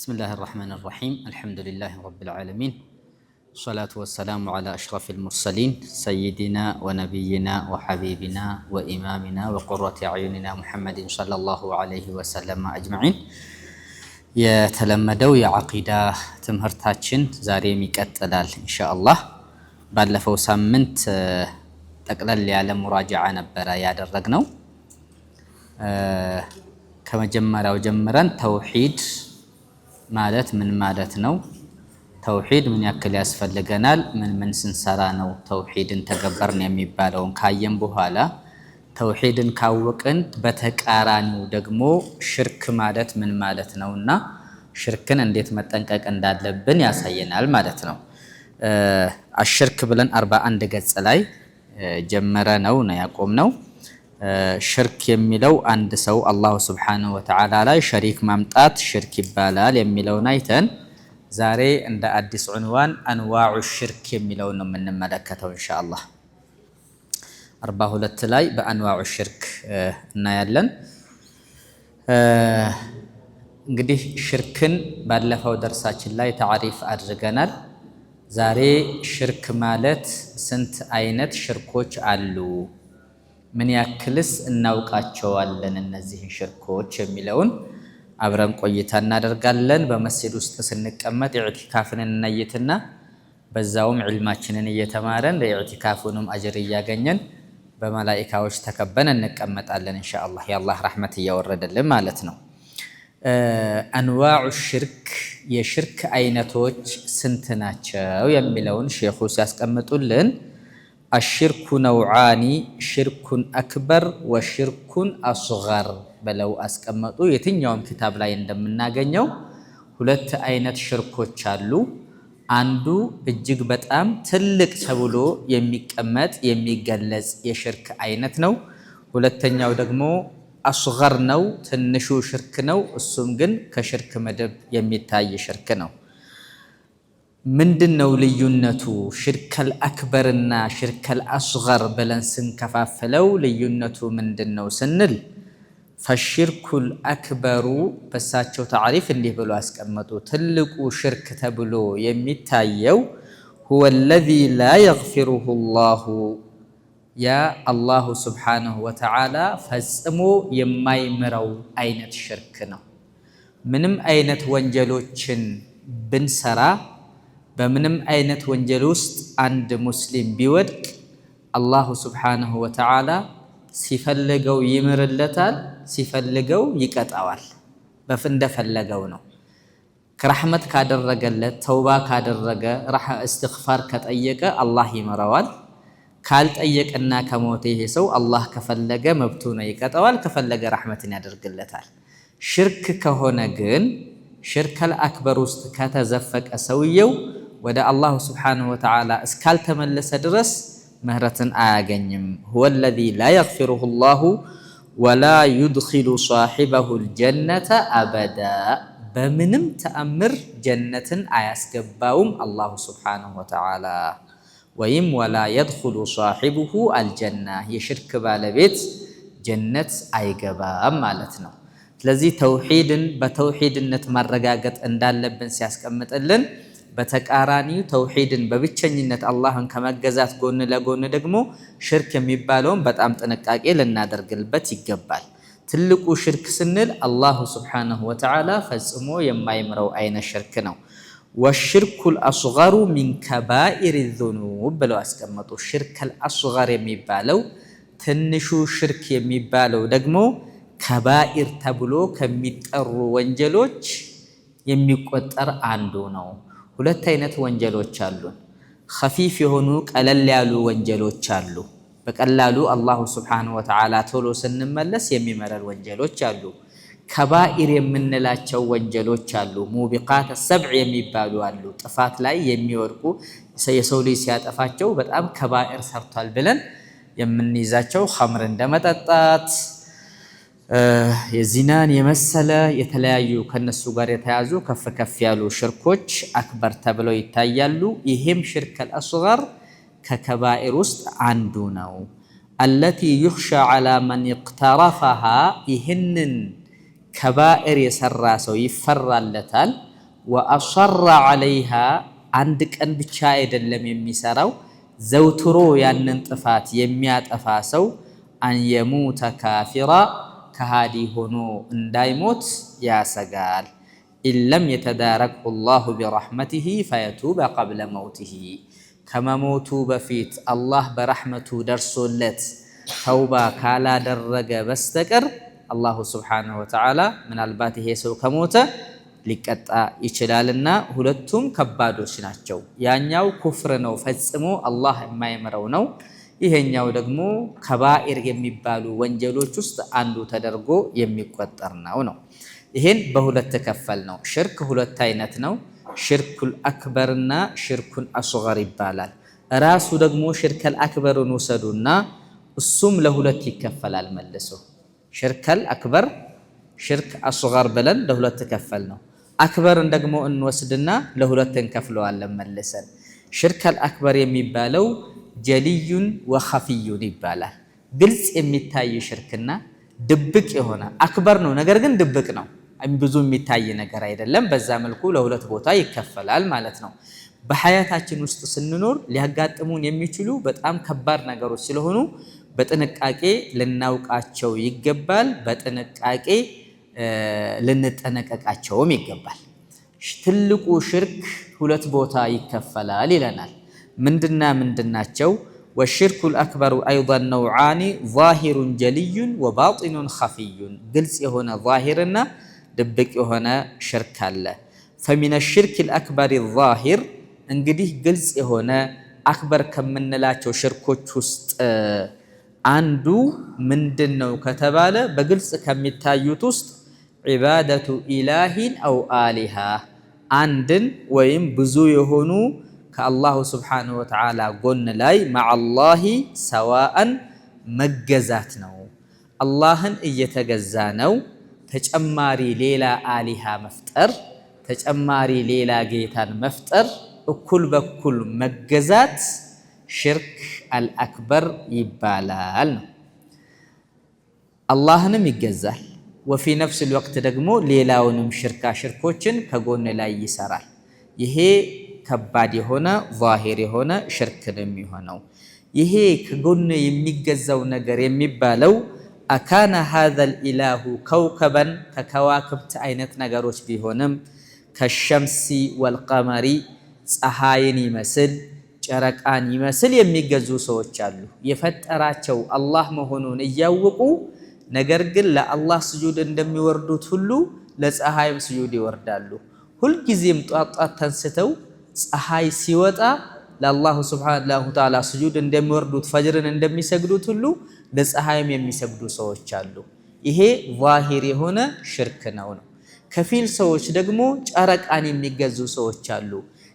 بسم الله الرحمن الرحيم الحمد لله رب العالمين الصلاة والسلام على أشرف المرسلين سيدنا ونبينا وحبيبنا وإمامنا وقرة أعيننا محمد صلى الله عليه وسلم أجمعين የተለመደው የዓቂዳ ትምህርታችን ዛሬም ይቀጥላል ኢንሻአላህ። ባለፈው ሳምንት ጠቅለል ያለ ሙራጃዓ ነበር ያደረግነው። ከመጀመሪያው ጀምረን ተውሂድ ማለት ምን ማለት ነው፣ ተውሂድ ምን ያክል ያስፈልገናል፣ ምን ስንሰራ ነው ተውሂድን ተገበርን የሚባለውን ካየን በኋላ ተውሂድን ካወቅን በተቃራኒው ደግሞ ሽርክ ማለት ምን ማለት ነውና ሽርክን እንዴት መጠንቀቅ እንዳለብን ያሳየናል ማለት ነው። አሽርክ ብለን 41 ገጽ ላይ ጀመረ ነው ያቆምነው። ሽርክ የሚለው አንድ ሰው አላሁ ሱብሓነሁ ወተዓላ ላይ ሸሪክ ማምጣት ሽርክ ይባላል የሚለውን አይተን ዛሬ እንደ አዲስ ዑንዋን አንዋዑ ሽርክ የሚለውን ነው የምንመለከተው ኢንሻአላህ። 42 ላይ በአንዋዑ ሽርክ እናያለን። እንግዲህ ሽርክን ባለፈው ደርሳችን ላይ ተዓሪፍ አድርገናል። ዛሬ ሽርክ ማለት ስንት አይነት ሽርኮች አሉ፣ ምን ያክልስ እናውቃቸዋለን እነዚህን ሽርኮች የሚለውን አብረን ቆይታ እናደርጋለን። በመስጂድ ውስጥ ስንቀመጥ ኢዕቲካፍን እንነይትና በዛውም ዒልማችንን እየተማረን ለኢዕቲካፉንም አጅር እያገኘን በመላኢካዎች ተከበን እንቀመጣለን ኢንሻአላህ። የአላህ ረሕመት እያወረደልን ማለት ነው። አንዋዑ ሽርክ የሽርክ አይነቶች ስንት ናቸው የሚለውን ሼኹ ሲያስቀምጡልን አሽርኩ ነውዓኒ ሽርኩን አክበር ወሽርኩን አስገር ብለው አስቀመጡ። የትኛውም ኪታብ ላይ እንደምናገኘው ሁለት አይነት ሽርኮች አሉ። አንዱ እጅግ በጣም ትልቅ ተብሎ የሚቀመጥ የሚገለጽ የሽርክ አይነት ነው። ሁለተኛው ደግሞ አስገር ነው፣ ትንሹ ሽርክ ነው። እሱም ግን ከሽርክ መደብ የሚታይ ሽርክ ነው። ምንድነው ልዩነቱ? ሽርከል አክበርና ሽርከል አስገር ብለን ስንከፋፍለው ልዩነቱ ምንድነው ስንል ፈሽርኩል አክበሩ በሳቸው ተዓሪፍ እንዲህ ብሎ አስቀመጡ። ትልቁ ሽርክ ተብሎ የሚታየው ሁወ ለዚ ላ የግፊሩሁ ላሁ ያ አላሁ ስብሓነሁ ወተዓላ ፈጽሞ የማይምረው አይነት ሽርክ ነው። ምንም አይነት ወንጀሎችን ብንሰራ በምንም አይነት ወንጀል ውስጥ አንድ ሙስሊም ቢወድቅ አላሁ ስብሓነሁ ወተዓላ ሲፈልገው ይምርለታል፣ ሲፈልገው ይቀጣዋል። እንደፈለገው ነው። ከረሕመት ካደረገለት ተውባ ካደረገ እስትግፋር ከጠየቀ አላህ ይምረዋል። ካልጠየቀና ከሞተ ይሄ ሰው አላህ ከፈለገ መብቱ ነው ይቀጣዋል፣ ከፈለገ ረሕመትን ያደርግለታል። ሽርክ ከሆነ ግን ሽርከል አክበር ውስጥ ከተዘፈቀ ሰውየው ወደ አላሁ ስብሓነሁ ወተዓላ እስካልተመለሰ ድረስ ምህረትን አያገኝም። ሁወ ለዚ ላ የግፊሩሁ ላሁ ወላ ዩድኺሉ ሷሒበሁል ጀነተ አበዳ በምንም ተአምር ጀነትን አያስገባውም አላሁ ስብሓነሁ ወተዓላ። ወይም ወላ የድኹሉ ሷሒቡሁ አልጀና የሽርክ ባለቤት ጀነት አይገባም ማለት ነው። ስለዚህ ተውሂድን በተውሂድነት ማረጋገጥ እንዳለብን ሲያስቀምጥልን፣ በተቃራኒው ተውሂድን በብቸኝነት አላህን ከመገዛት ጎን ለጎን ደግሞ ሽርክ የሚባለውን በጣም ጥንቃቄ ልናደርግበት ይገባል። ትልቁ ሽርክ ስንል አላሁ ስብሓነሁ ወተዓላ ፈጽሞ የማይምረው አይነት ሽርክ ነው። ወሽርኩል አስገሩ ሚን ከባኢር ዙኑብ ብለው አስቀመጡ። ሽርከል አስገር የሚባለው ትንሹ ሽርክ የሚባለው ደግሞ ከባኢር ተብሎ ከሚጠሩ ወንጀሎች የሚቆጠር አንዱ ነው። ሁለት አይነት ወንጀሎች አሉ። ኸፊፍ የሆኑ ቀለል ያሉ ወንጀሎች አሉ። በቀላሉ አላሁ ስብሓነሁ ወተዓላ ቶሎ ስንመለስ የሚመረር ወንጀሎች አሉ። ከባኢር የምንላቸው ወንጀሎች አሉ። ሙቢቃት ሰብዕ የሚባሉ አሉ። ጥፋት ላይ የሚወድቁ የሰው ልጅ ሲያጠፋቸው በጣም ከባኢር ሰርቷል ብለን የምንይዛቸው ኸምር እንደመጠጣት፣ የዚናን የመሰለ የተለያዩ ከነሱ ጋር የተያዙ ከፍ ከፍ ያሉ ሽርኮች አክበር ተብለው ይታያሉ። ይሄም ሽርከል አስገር ከከባኢር ውስጥ አንዱ ነው። አለቲ ዩኽሻ ዐላ መን ኢቅተረፈሃ ይህንን ከባኢር የሰራ ሰው ይፈራለታል። ወአሰረ ዐለይሃ አንድ ቀን ብቻ አይደለም የሚሰራው ዘውትሮ ያንን ጥፋት የሚያጠፋ ሰው አን የሙተ ካፊራ ከሃዲ ሆኖ እንዳይሞት ያሰጋል። ኢለም የተዳረክሁ ላሁ ቢረሕመቲሂ ፈየቱበ ቀብለ መውቲሂ ከመሞቱ በፊት አላህ በረሕመቱ ደርሶለት ተውባ ካላደረገ በስተቀር አላሁ ስብሓነሁ ወተዓላ ምናልባት ይሄ ሰው ከሞተ ሊቀጣ ይችላልና ሁለቱም ከባዶች ናቸው። ያኛው ኩፍር ነው ፈጽሞ አላህ የማይምረው ነው። ይሄኛው ደግሞ ከባኢር የሚባሉ ወንጀሎች ውስጥ አንዱ ተደርጎ የሚቆጠር ነው። ይሄን በሁለት ከፈል ነው። ሽርክ ሁለት አይነት ነው። ሽርኩል አክበርና ሽርኩል አስገር ይባላል። ራሱ ደግሞ ሽርከል አክበርን ውሰዱና እሱም ለሁለት ይከፈላል መልሶ። ሽርከል አክበር ሽርክ አስገር ብለን ለሁለት ከፈል ነው። አክበርን ደግሞ እንወስድና ለሁለት እንከፍለዋለን መልሰን። ሽርከል አክበር የሚባለው ጀልዩን ወኸፊዩን ይባላል። ግልጽ የሚታይ ሽርክና ድብቅ የሆነ አክበር ነው፣ ነገር ግን ድብቅ ነው፣ ብዙ የሚታይ ነገር አይደለም። በዛ መልኩ ለሁለት ቦታ ይከፈላል ማለት ነው። በሐያታችን ውስጥ ስንኖር ሊያጋጥሙን የሚችሉ በጣም ከባድ ነገሮች ስለሆኑ በጥንቃቄ ልናውቃቸው ይገባል። በጥንቃቄ ልንጠነቀቃቸውም ይገባል። ትልቁ ሽርክ ሁለት ቦታ ይከፈላል ይለናል። ምንድና ምንድናቸው? ወሽርኩል አክበሩ አይደን ነውዓኒ ዛሂሩን ጀልዩን ወባጢኑን ኸፊዩን ግልጽ የሆነ ዛሂርና ድብቅ የሆነ ሽርክ አለ። ፈሚነ ሽርኪል አክበሪ ዛሂር እንግዲህ ግልጽ የሆነ አክበር ከምንላቸው ሽርኮች ውስጥ አንዱ ምንድነው ከተባለ በግልጽ ከሚታዩት ውስጥ ዒባደቱ ኢላሂን አው አሊሃ አንድን ወይም ብዙ የሆኑ ከአላሁ ስብሓነሁ ወተዓላ ጎን ላይ መዐላሂ ሰዋአን መገዛት ነው። አላህን እየተገዛ ነው። ተጨማሪ ሌላ አሊሃ መፍጠር፣ ተጨማሪ ሌላ ጌታን መፍጠር፣ እኩል በኩል መገዛት ሽርክ አልአክበር ይባላል ነው። አላህንም ይገዛል። ወፊ ነፍስል ወቅት ደግሞ ሌላውንም ሽርካ ሽርኮችን ከጎን ላይ ይሰራል። ይሄ ከባድ የሆነ ዛሂር የሆነ ሽርክ ነው የሚሆነው። ይሄ ከጎን የሚገዛው ነገር የሚባለው አካነ ሃዘል ኢላሁ ከውከበን ከከዋክብት አይነት ነገሮች ቢሆንም ከሸምሲ ወልቀመሪ ፀሐይን ይመስል ጨረቃን ይመስል የሚገዙ ሰዎች አሉ። የፈጠራቸው አላህ መሆኑን እያወቁ ነገር ግን ለአላህ ስጁድ እንደሚወርዱት ሁሉ ለፀሐይም ስጁድ ይወርዳሉ። ሁልጊዜም ጧጧት ተንስተው ፀሐይ ሲወጣ ለአላሁ ስብሓነሁ ወተዓላ ስጁድ እንደሚወርዱት ፈጅርን እንደሚሰግዱት ሁሉ ለፀሐይም የሚሰግዱ ሰዎች አሉ። ይሄ ዛሂር የሆነ ሽርክ ነው። ከፊል ሰዎች ደግሞ ጨረቃን የሚገዙ ሰዎች አሉ።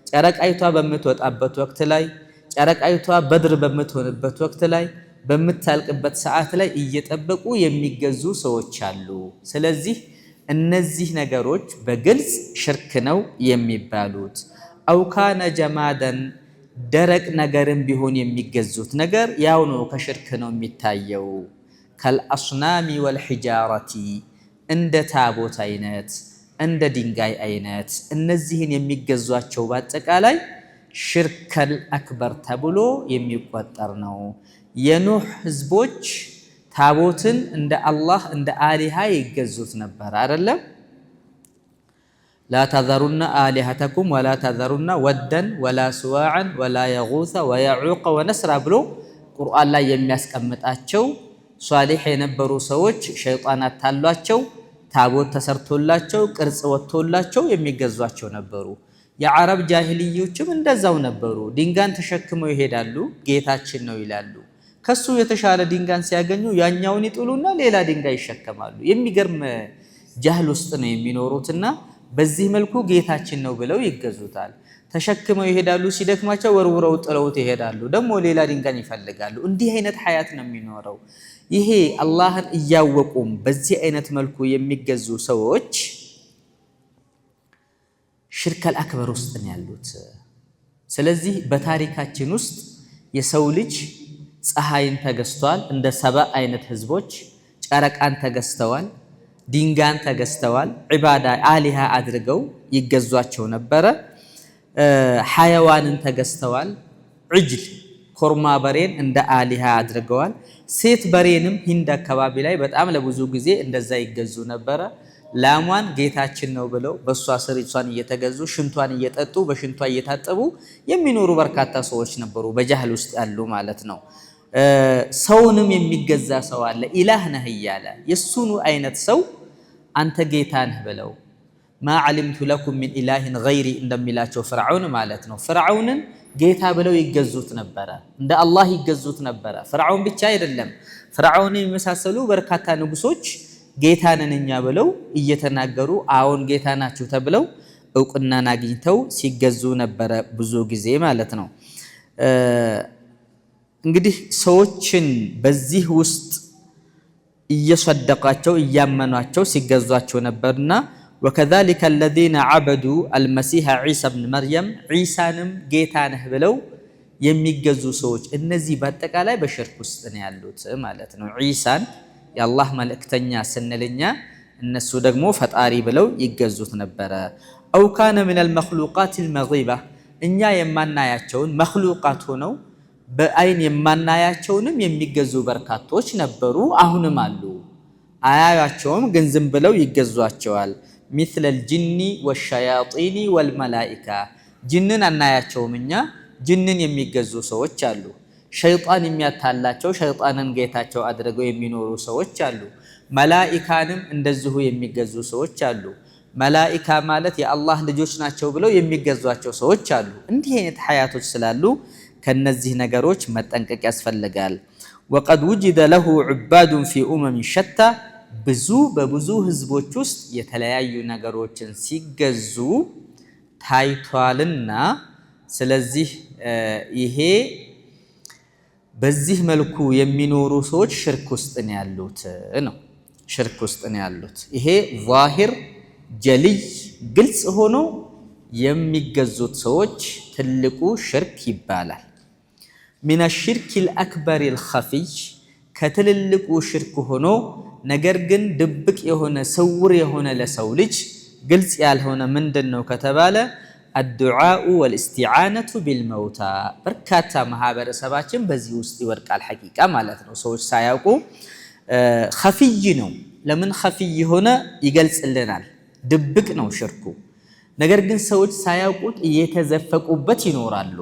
ጨረቃይቷ በምትወጣበት ወቅት ላይ፣ ጨረቃይቷ በድር በምትሆንበት ወቅት ላይ፣ በምታልቅበት ሰዓት ላይ እየጠበቁ የሚገዙ ሰዎች አሉ። ስለዚህ እነዚህ ነገሮች በግልጽ ሽርክ ነው የሚባሉት። አው ካነ ጀማደን ደረቅ ነገርም ቢሆን የሚገዙት ነገር ያው ነው ከሽርክ ነው የሚታየው። ከልአስናሚ ወልሒጃረቲ እንደ ታቦት አይነት እንደ ድንጋይ አይነት እነዚህን የሚገዟቸው በአጠቃላይ ሽርከል አክበር ተብሎ የሚቆጠር ነው። የኑህ ህዝቦች ታቦትን እንደ አላህ እንደ አሊሃ ይገዙት ነበር አይደለም? ላ ተዘሩና አሊሀተኩም ወላ ተዘሩና ወደን ወላ ስዋዕን ወላ የጉሰ ወየዑቀ ወነስራ ብሎ ቁርአን ላይ የሚያስቀምጣቸው ሷሊሕ የነበሩ ሰዎች ሸይጣን አታሏቸው ታቦት ተሰርቶላቸው ቅርጽ ወጥቶላቸው የሚገዟቸው ነበሩ። የዓረብ ጃሂልዮችም እንደዛው ነበሩ። ድንጋን ተሸክመው ይሄዳሉ፣ ጌታችን ነው ይላሉ። ከሱ የተሻለ ድንጋን ሲያገኙ ያኛውን ይጥሉና ሌላ ድንጋይ ይሸከማሉ። የሚገርም ጃህል ውስጥ ነው የሚኖሩትና በዚህ መልኩ ጌታችን ነው ብለው ይገዙታል። ተሸክመው ይሄዳሉ፣ ሲደክማቸው ወርውረው ጥለውት ይሄዳሉ። ደግሞ ሌላ ድንጋይ ይፈልጋሉ። እንዲህ አይነት ሐያት ነው የሚኖረው። ይሄ አላህን እያወቁም በዚህ አይነት መልኩ የሚገዙ ሰዎች ሽርከል አክበር ውስጥ ነው ያሉት። ስለዚህ በታሪካችን ውስጥ የሰው ልጅ ፀሐይን ተገዝቷል፣ እንደ ሰባ አይነት ህዝቦች ጨረቃን ተገዝተዋል፣ ድንጋን ተገዝተዋል። ዒባዳ አሊሃ አድርገው ይገዟቸው ነበረ። ሐያዋንን ተገዝተዋል። ዕጅል ኮርማ በሬን እንደ አሊሃ አድርገዋል። ሴት በሬንም ሂንድ አካባቢ ላይ በጣም ለብዙ ጊዜ እንደዛ ይገዙ ነበረ። ላሟን ጌታችን ነው ብለው በሷ ስር እሷን እየተገዙ ሽንቷን እየጠጡ በሽንቷ እየታጠቡ የሚኖሩ በርካታ ሰዎች ነበሩ፣ በጃህል ውስጥ ያሉ ማለት ነው። ሰውንም የሚገዛ ሰው አለ፣ ኢላህ ነህ እያለ የሱኑ አይነት ሰው አንተ ጌታ ነህ ብለው ማ ዓሊምቱ ለኩም ሚን ኢላሂን ገይሪ እንደሚላቸው ፍርዓውን ማለት ነው። ፍርዓውንን ጌታ ብለው ይገዙት ነበረ፣ እንደ አላህ ይገዙት ነበረ። ፍርዓውን ብቻ አይደለም፣ ፍርዓውንን የሚመሳሰሉ በርካታ ንጉሶች ጌታ ነን እኛ ብለው እየተናገሩ አዎን ጌታ ናችሁ ተብለው እውቅናን አግኝተው ሲገዙ ነበረ ብዙ ጊዜ ማለት ነው። እንግዲህ ሰዎችን በዚህ ውስጥ እየሰደቃቸው እያመኗቸው ሲገዟቸው ነበርና ወከዛሊከ አለዚነ ዐበዱ አልመሲሐ ዒሳ ብን መርየም ዒሳንም ጌታ ነህ ብለው የሚገዙ ሰዎች እነዚህ በአጠቃላይ በሽርክ ውስጥ ነው ያሉት ማለት ነው። ዒሳን የአላህ መልእክተኛ ስንልኛ እነሱ ደግሞ ፈጣሪ ብለው ይገዙት ነበረ። አው ካነ ሚነል መኽሉቃቲል መጊባ እኛ የማናያቸውን መኽሉቃት ሆነው በአይን የማናያቸውንም የሚገዙ በርካቶች ነበሩ፣ አሁንም አሉ። አያያቸውም ግን ዝም ብለው ይገዟቸዋል። ሚስለል ጅኒ ወሸያጢኒ ወልመላኢካ ጅንን አናያቸውም እኛ፣ ጅንን የሚገዙ ሰዎች አሉ። ሸይጣን የሚያታላቸው ሸይጣንን ጌታቸው አድርገው የሚኖሩ ሰዎች አሉ። መላኢካንም እንደዚሁ የሚገዙ ሰዎች አሉ። መላኢካ ማለት የአላህ ልጆች ናቸው ብለው የሚገዟቸው ሰዎች አሉ። እንዲህ አይነት ሐያቶች ስላሉ ከነዚህ ነገሮች መጠንቀቅ ያስፈልጋል። ወቀድ ውጅደ ለሁ ዑባዱን ፊ ኡመሚን ሸታ በብዙ ህዝቦች ውስጥ የተለያዩ ነገሮችን ሲገዙ ታይቷልና፣ ስለዚህ ይሄ በዚህ መልኩ የሚኖሩ ሰዎች ሽርክ ውስጥ ነው ያሉት ነው። ሽርክ ውስጥ ነው ያሉት። ይሄ ዛሂር ጀልይ ግልጽ ሆኖ የሚገዙት ሰዎች ትልቁ ሽርክ ይባላል። ሚነ ሽርኪል አክበሪል ኸፊይ ከትልልቁ ሽርክ ሆኖ ነገር ግን ድብቅ የሆነ ስውር የሆነ ለሰው ልጅ ግልጽ ያልሆነ ምንድን ነው ከተባለ አዱዓኡ ወልእስቲዓነቱ ቢልመውታ። በርካታ ማህበረሰባችን በዚህ ውስጥ ይወድቃል ሐቂቃ ማለት ነው። ሰዎች ሳያውቁ ኸፊይ ነው። ለምን ኸፊይ ሆነ ይገልጽልናል። ድብቅ ነው ሽርኩ። ነገር ግን ሰዎች ሳያውቁት እየተዘፈቁበት ይኖራሉ።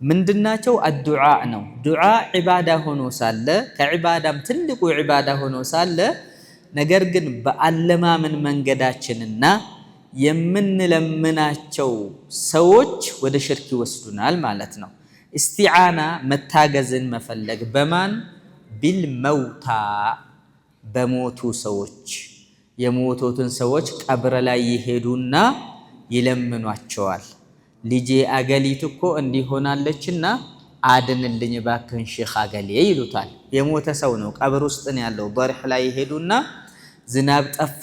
ምንድናቸው? አዱዓ ነው። ዱዓ ዒባዳ ሆኖ ሳለ ከዒባዳም ትልቁ ዒባዳ ሆኖ ሳለ ነገር ግን በአለማመን መንገዳችንና የምንለምናቸው ሰዎች ወደ ሽርክ ይወስዱናል ማለት ነው። እስቲዓና መታገዝን መፈለግ በማን? ቢልመውታ በሞቱ ሰዎች። የሞቱትን ሰዎች ቀብር ላይ ይሄዱና ይለምኗቸዋል። ልጄ አገሊት እኮ እንዲሆናለችና አድንልኝ ባክህን ሼኽ አገሌ ይሉታል። የሞተ ሰው ነው፣ ቀብር ውስጥ ነው ያለው። በርህ ላይ ይሄዱና ዝናብ ጠፋ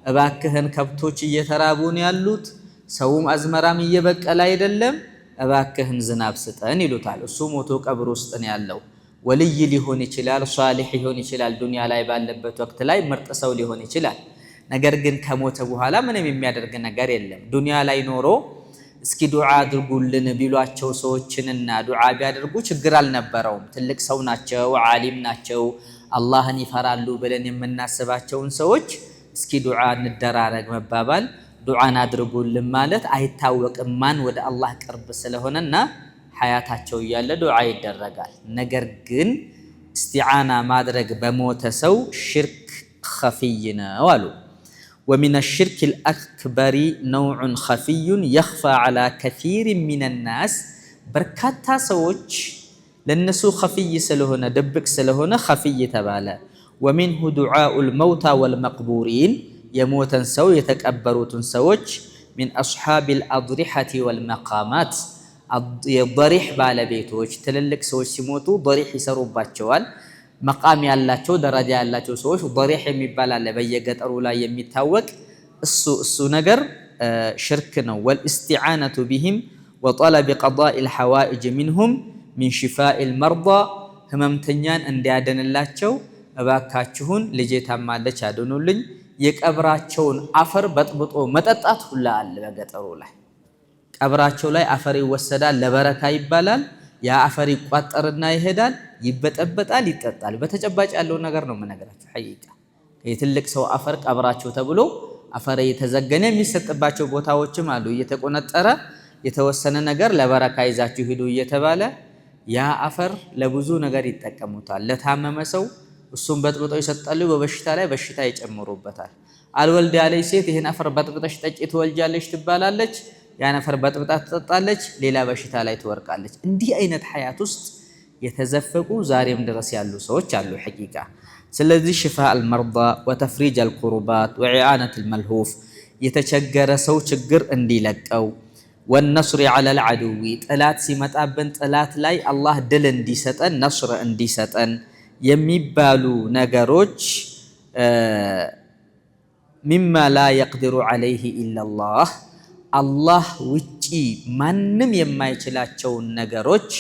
እባክህን፣ ከብቶች እየተራቡ ነው ያሉት፣ ሰውም አዝመራም እየበቀለ አይደለም፣ እባክህን ዝናብ ስጠን ይሉታል። እሱ ሞቶ ቀብር ውስጥ ነው ያለው። ወልይ ሊሆን ይችላል፣ ሷሊህ ሊሆን ይችላል፣ ዱንያ ላይ ባለበት ወቅት ላይ ምርጥ ሰው ሊሆን ይችላል። ነገር ግን ከሞተ በኋላ ምንም የሚያደርግ ነገር የለም። ዱንያ ላይ ኖሮ እስኪ ዱዓ አድርጉልን ቢሏቸው ሰዎችንና ዱዓ ቢያደርጉ ችግር አልነበረውም። ትልቅ ሰው ናቸው፣ ዓሊም ናቸው፣ አላህን ይፈራሉ ብለን የምናስባቸውን ሰዎች እስኪ ዱዓ እንደራረግ መባባል፣ ዱዓን አድርጉልን ማለት አይታወቅም ማን ወደ አላህ ቅርብ ስለሆነና ሐያታቸው እያለ ዱዓ ይደረጋል። ነገር ግን እስቲዓና ማድረግ በሞተ ሰው ሽርክ ኸፊይ ነው አሉ። ወሚነ ሽርኪል አክበሪ ነውዑን ኸፊዩን የኽፋ ዐላ ከሲሪን ሚነናስ በርካታ ሰዎች ለነሱ ኸፊይ ስለሆነ ድብቅ ስለሆነ ኸፊይ ተባለ። ወሚንሁ ዱዓኡል መውታ ወልመቅቡሪን የሞተን ሰው የተቀበሩትን ሰዎች ሚን አስሓቢል አድሪሐቲ ወልመቃማት የደሪሕ ባለቤቶች ትልልቅ ሰዎች ሲሞቱ ደሪሕ ይሰሩባቸዋል። መቃም ያላቸው ደረጃ ያላቸው ሰዎች ደሪሕ የሚባል አለ በየገጠሩ ላይ የሚታወቅ እሱ ነገር ሽርክ ነው። ወልእስቲዓነቱ ቢሂም ወጠለቢ ቀዳኢል ሐዋኢጅ ሚንሁም ሚን ሽፋኢል መርዳ ህመምተኛን እንዲያደንላቸው እባካችሁን ልጄ ታማለች አድኑልኝ፣ የቀብራቸውን አፈር በጥብጦ መጠጣት ሁላ አለ በገጠሩ ላይ። ቀብራቸው ላይ አፈር ይወሰዳል ለበረካ ይባላል። ያ አፈር ይቋጠርና ይሄዳል፣ ይበጠበጣል፣ ይጠጣል። በተጨባጭ ያለው ነገር ነው የምነግራችሁ። ሐቂቃ የትልቅ ሰው አፈር ቀብራቸው ተብሎ አፈር የተዘገነ የሚሰጥባቸው ቦታዎችም አሉ። እየተቆነጠረ የተወሰነ ነገር ለበረካ ይዛችሁ ሂዱ እየተባለ ያ አፈር ለብዙ ነገር ይጠቀሙታል። ለታመመ ሰው እሱም በጥብጠው ይሰጣሉ። በበሽታ ላይ በሽታ ይጨምሩበታል። አልወልድ ያለች ሴት ይህን አፈር በጥብጠሽ ጠጪ ትወልጃለች ትባላለች። ያን አፈር በጥብጣ ትጠጣለች፣ ሌላ በሽታ ላይ ትወርቃለች። እንዲህ አይነት ሐያት ውስጥ የተዘፈቁ ዛሬም ድረስ ያሉ ሰዎች አሉ ሐቂቃ። ስለዚህ ሽፋእ አልመርዳ ወተፍሪጅ አልኩሩባት ወኢዓነት አልመልሁፍ የተቸገረ ሰው ችግር እንዲለቀው ወነስሪ ዐለል ዐዱዊ ጠላት ሲመጣብን ጠላት ላይ አላህ ድል እንዲሰጠን ነስር እንዲሰጠን የሚባሉ ነገሮች ሚማ ላ የቅድሩ ዐለይሂ ኢለላህ አላህ ውጪ ማንም የማይችላቸውን ነገሮች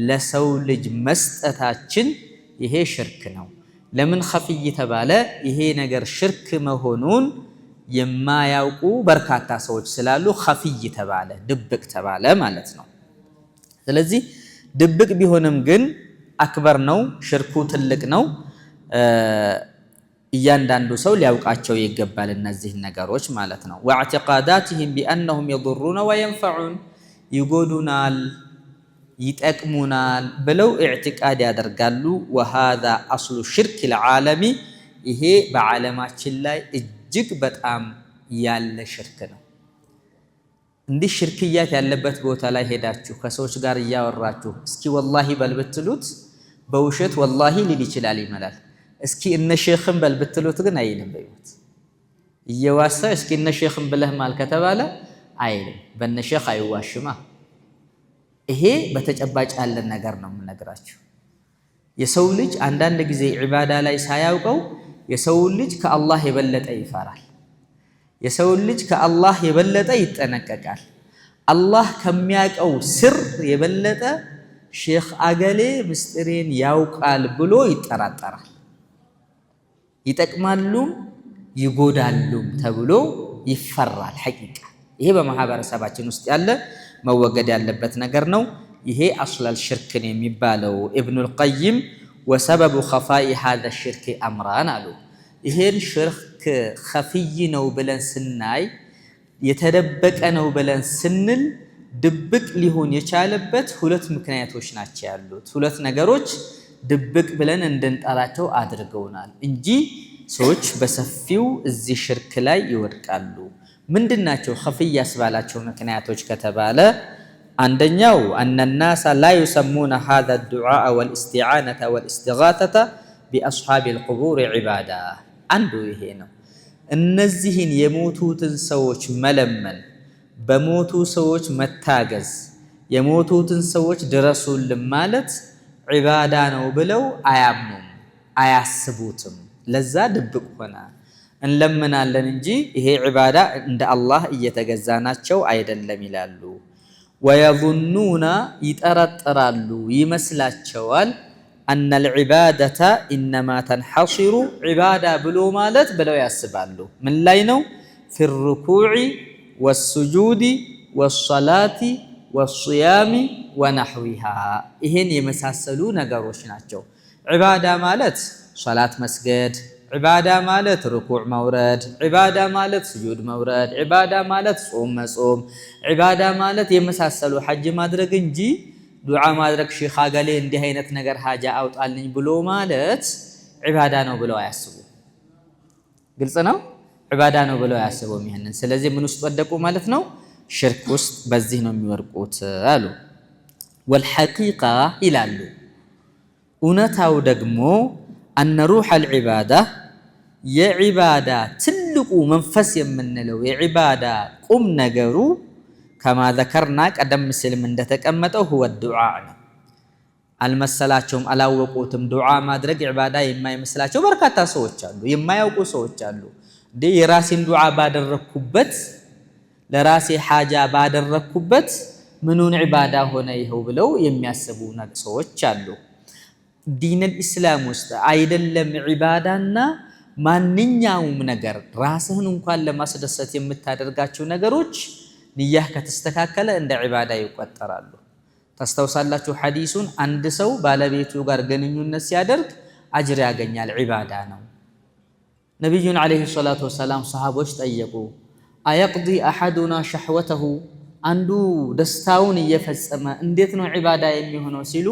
ለሰው ልጅ መስጠታችን ይሄ ሽርክ ነው። ለምን ኸፊይ ተባለ? ይሄ ነገር ሽርክ መሆኑን የማያውቁ በርካታ ሰዎች ስላሉ ኸፊይ ተባለ፣ ድብቅ ተባለ ማለት ነው። ስለዚህ ድብቅ ቢሆንም ግን አክበር ነው፣ ሽርኩ ትልቅ ነው። እያንዳንዱ ሰው ሊያውቃቸው ይገባል እነዚህ ነገሮች ማለት ነው። ወአዕቲቃዳትህም ቢአነሁም የضሩነ ወየንፈዑን ይጎዱናል ይጠቅሙናል ብለው ኢዕቲቃድ ያደርጋሉ። ወሃዛ አስሉ ሽርክ ልዓለሚ ይሄ በዓለማችን ላይ እጅግ በጣም ያለ ሽርክ ነው። እንዲህ ሽርክያት ያለበት ቦታ ላይ ሄዳችሁ ከሰዎች ጋር እያወራችሁ እስኪ ወላሂ በል ብትሉት በውሸት ወላሂ ሊል ይችላል ይመላል። እስኪ እነ ሼኽን በል ብትሉት ግን አይልም። በይወት እየዋሳ እስኪ እነ ሼኽን ብለህ ማል ከተባለ አይልም። በእነ ሼኽ አይዋሽማ። ይሄ በተጨባጭ ያለ ነገር ነው የምነግራችሁ። የሰው ልጅ አንዳንድ ጊዜ ዒባዳ ላይ ሳያውቀው የሰው ልጅ ከአላህ የበለጠ ይፈራል። የሰው ልጅ ከአላህ የበለጠ ይጠነቀቃል። አላህ ከሚያውቀው ስር የበለጠ ሼኽ አገሌ ምስጢሬን ያውቃል ብሎ ይጠራጠራል። ይጠቅማሉም ይጎዳሉም ተብሎ ይፈራል። ሐቂቃ ይሄ በማህበረሰባችን ውስጥ ያለ መወገድ ያለበት ነገር ነው። ይሄ አስለል ሽርክን የሚባለው ኢብኑል ቀይም ወሰበቡ ኸፋኢ ሃዛ ሽርክ አምራን አሉ። ይሄን ሽርክ ኸፊይ ነው ብለን ስናይ የተደበቀ ነው ብለን ስንል ድብቅ ሊሆን የቻለበት ሁለት ምክንያቶች ናቸው ያሉት። ሁለት ነገሮች ድብቅ ብለን እንድንጠራቸው አድርገውናል እንጂ ሰዎች በሰፊው እዚህ ሽርክ ላይ ይወድቃሉ። ምንድናቸው ኸፊይ ያስባላቸው ምክንያቶች ከተባለ አንደኛው አነናሳ ላ ዩሰሙነ ሃዛ ዱዓአ ወልእስቲዓነተ ወልእስቲጋተተ ቢአስሓቢል ቁቡር ዒባዳ። አንዱ ይሄ ነው። እነዚህን የሞቱትን ሰዎች መለመን፣ በሞቱ ሰዎች መታገዝ፣ የሞቱትን ሰዎች ድረሱልን ማለት ዒባዳ ነው ብለው አያምኑም፣ አያስቡትም። ለዛ ድብቅ ሆነ። እንለምናለን እንጂ ይሄ ዒባዳ እንደ አላህ እየተገዛናቸው አይደለም ይላሉ። ወየظኑና ይጠረጥራሉ፣ ይመስላቸዋል አነል ዒባደተ ኢነማ ተንሐሲሩ ዒባዳ ብሎ ማለት ብለው ያስባሉ። ምን ላይ ነው? ፊ ሩኩዕ ወሱጁድ ወሰላቲ ወስያሚ ወነሕዊሃ ይሄን የመሳሰሉ ነገሮች ናቸው። ዒባዳ ማለት ሶላት መስገድ፣ ዒባዳ ማለት ርኩዕ መውረድ፣ ዒባዳ ማለት ስጁድ መውረድ፣ ዒባዳ ማለት ጾም መጾም፣ ዒባዳ ማለት የመሳሰሉ ሐጅ ማድረግ እንጂ ዱዓ ማድረግ ሼኽ አገሌ እንዲህ አይነት ነገር ሀጃ አውጣልኝ ብሎ ማለት ዒባዳ ነው ብለው አያስቡ። ግልጽ ነው። ዒባዳ ነው ብለው አያስቡም ይሄንን። ስለዚህ ምን ውስጥ ወደቁ ማለት ነው? ሽርክ ውስጥ በዚህ ነው የሚወርቁት አሉ። ወልሐቂቃ ይላሉ እውነታው ደግሞ አነ ሩሐል ዒባዳ የዒባዳ ትልቁ መንፈስ የምንለው የዒባዳ ቁም ነገሩ ከማ ዘከርና ቀደም ሲልም እንደተቀመጠው ሁወ ዱዓ ነው። አልመሰላቸውም፣ አላወቁትም። ዱዓ ማድረግ ዒባዳ የማይመስላቸው በርካታ ሰዎች አሉ፣ የማያውቁ ሰዎች አሉ። እንዴ የራሴን ዱዓ ባደረኩበት ለራሴ ሓጃ ባደረኩበት ምኑን ዒባዳ ሆነ ይኸው ብለው የሚያስቡ ሰዎች አሉ። ዲነል ኢስላም ውስጥ አይደለም ዒባዳና ማንኛውም ነገር ራስህን እንኳን ለማስደሰት የምታደርጋቸው ነገሮች ንያህ ከተስተካከለ እንደ ዒባዳ ይቆጠራሉ። ታስተውሳላችሁ ሐዲሱን አንድ ሰው ባለቤቱ ጋር ግንኙነት ሲያደርግ አጅር ያገኛል፣ ዒባዳ ነው። ነቢዩን ዓለይሂ ሰላቱ ወሰላም ሰሃቦች ጠየቁ፣ አየቅዲ አሐዱና ሸህወተሁ አንዱ ደስታውን እየፈጸመ እንዴት ነው ዒባዳ የሚሆነው ሲሉ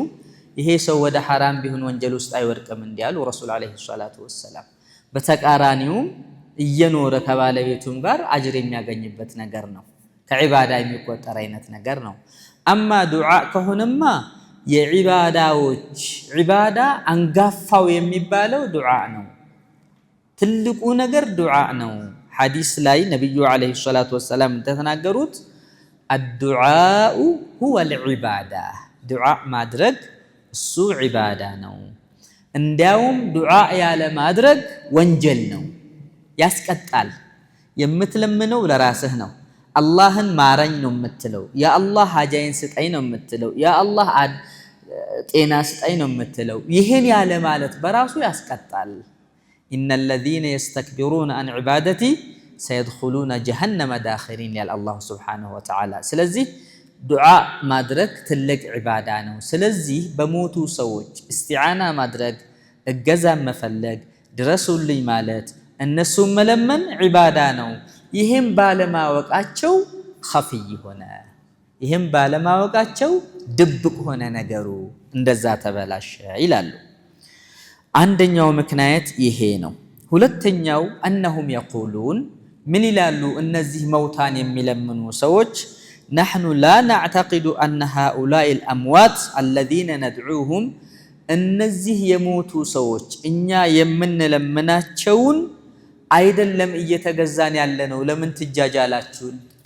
ይሄ ሰው ወደ ሐራም ቢሆን ወንጀል ውስጥ አይወድቅም እንዲያሉ ረሱል ዓለይሂ ሰላቱ ወሰላም። በተቃራኒውም እየኖረ ከባለቤቱም ጋር አጅር የሚያገኝበት ነገር ነው፣ ከዒባዳ የሚቆጠር አይነት ነገር ነው። አማ ዱዓ ከሆነማ የዒባዳዎች ዒባዳ አንጋፋው የሚባለው ዱዓ ነው። ትልቁ ነገር ዱዓ ነው። ሐዲስ ላይ ነቢዩ ዓለይሂ ሰላቱ ወሰላም እንደተናገሩት አዱዓኡ ሁወል ዒባዳ፣ ዱዓ ማድረግ እሱ ዒባዳ ነው። እንዲያውም ዱዓ ያለ ማድረግ ወንጀል ነው፣ ያስቀጣል። የምትለምነው ለራስህ ነው። አላህን ማረኝ ነው የምትለው፣ ያ አላህ ሀጃይን ስጠኝ ነው የምትለው፣ ያ አላህ ጤና ስጠኝ ነው የምትለው። ይህን ያለ ማለት በራሱ ያስቀጣል። ኢነ ለዚነ የስተክቢሩነ አን ዒባደቲ ሰየድኹሉነ ጀሀነመ ዳኺሪን ያል አላሁ ስብሓነሁ ወተዓላ። ስለዚህ ዱዓ ማድረግ ትልቅ ዒባዳ ነው። ስለዚህ በሞቱ ሰዎች እስቲዓና ማድረግ፣ እገዛ መፈለግ፣ ድረሱልኝ ማለት፣ እነሱን መለመን ዒባዳ ነው። ይህም ባለማወቃቸው ኸፊይ ሆነ፣ ይህም ባለማወቃቸው ድብቅ ሆነ ነገሩ፣ እንደዛ ተበላሸ ይላሉ። አንደኛው ምክንያት ይሄ ነው። ሁለተኛው አነሁም የቁሉን ምን ይላሉ እነዚህ መውታን የሚለምኑ ሰዎች ነሕኑ ላ ነዕተቂዱ አነ ሃኡላኢ ልአምዋት አለዚነ ነድዑሁም እነዚህ የሞቱ ሰዎች እኛ የምንለምናቸውን አይደለም እየተገዛን ያለ ነው፣ ለምን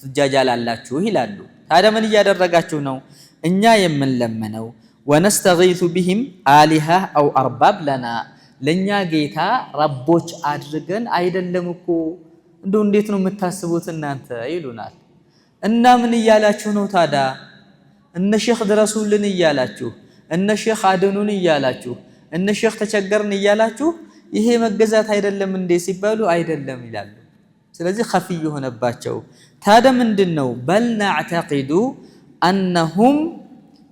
ትጃጃላላችሁ ይላሉ። ታዲያ ምን እያደረጋችሁ ነው? እኛ የምንለምነው ወነስተጊሱ ቢሂም አሊሃ አው አርባብ ለና ለእኛ ጌታ ረቦች አድርገን አይደለም እኮ። እንደው እንዴት ነው የምታስቡት እናንተ ይሉናል። እና ምን እያላችሁ ነው ታዲያ? እነ ሼኽ ድረሱልን እያላችሁ፣ እነ ሼኽ አድኑን እያላችሁ፣ እነ ሼኽ ተቸገርን እያላችሁ ይሄ መገዛት አይደለም እንዴ ሲባሉ አይደለም ይላሉ። ስለዚህ ኸፊይ የሆነባቸው ታዲያ ምንድን ነው? በል ነዕተቂዱ አነሁም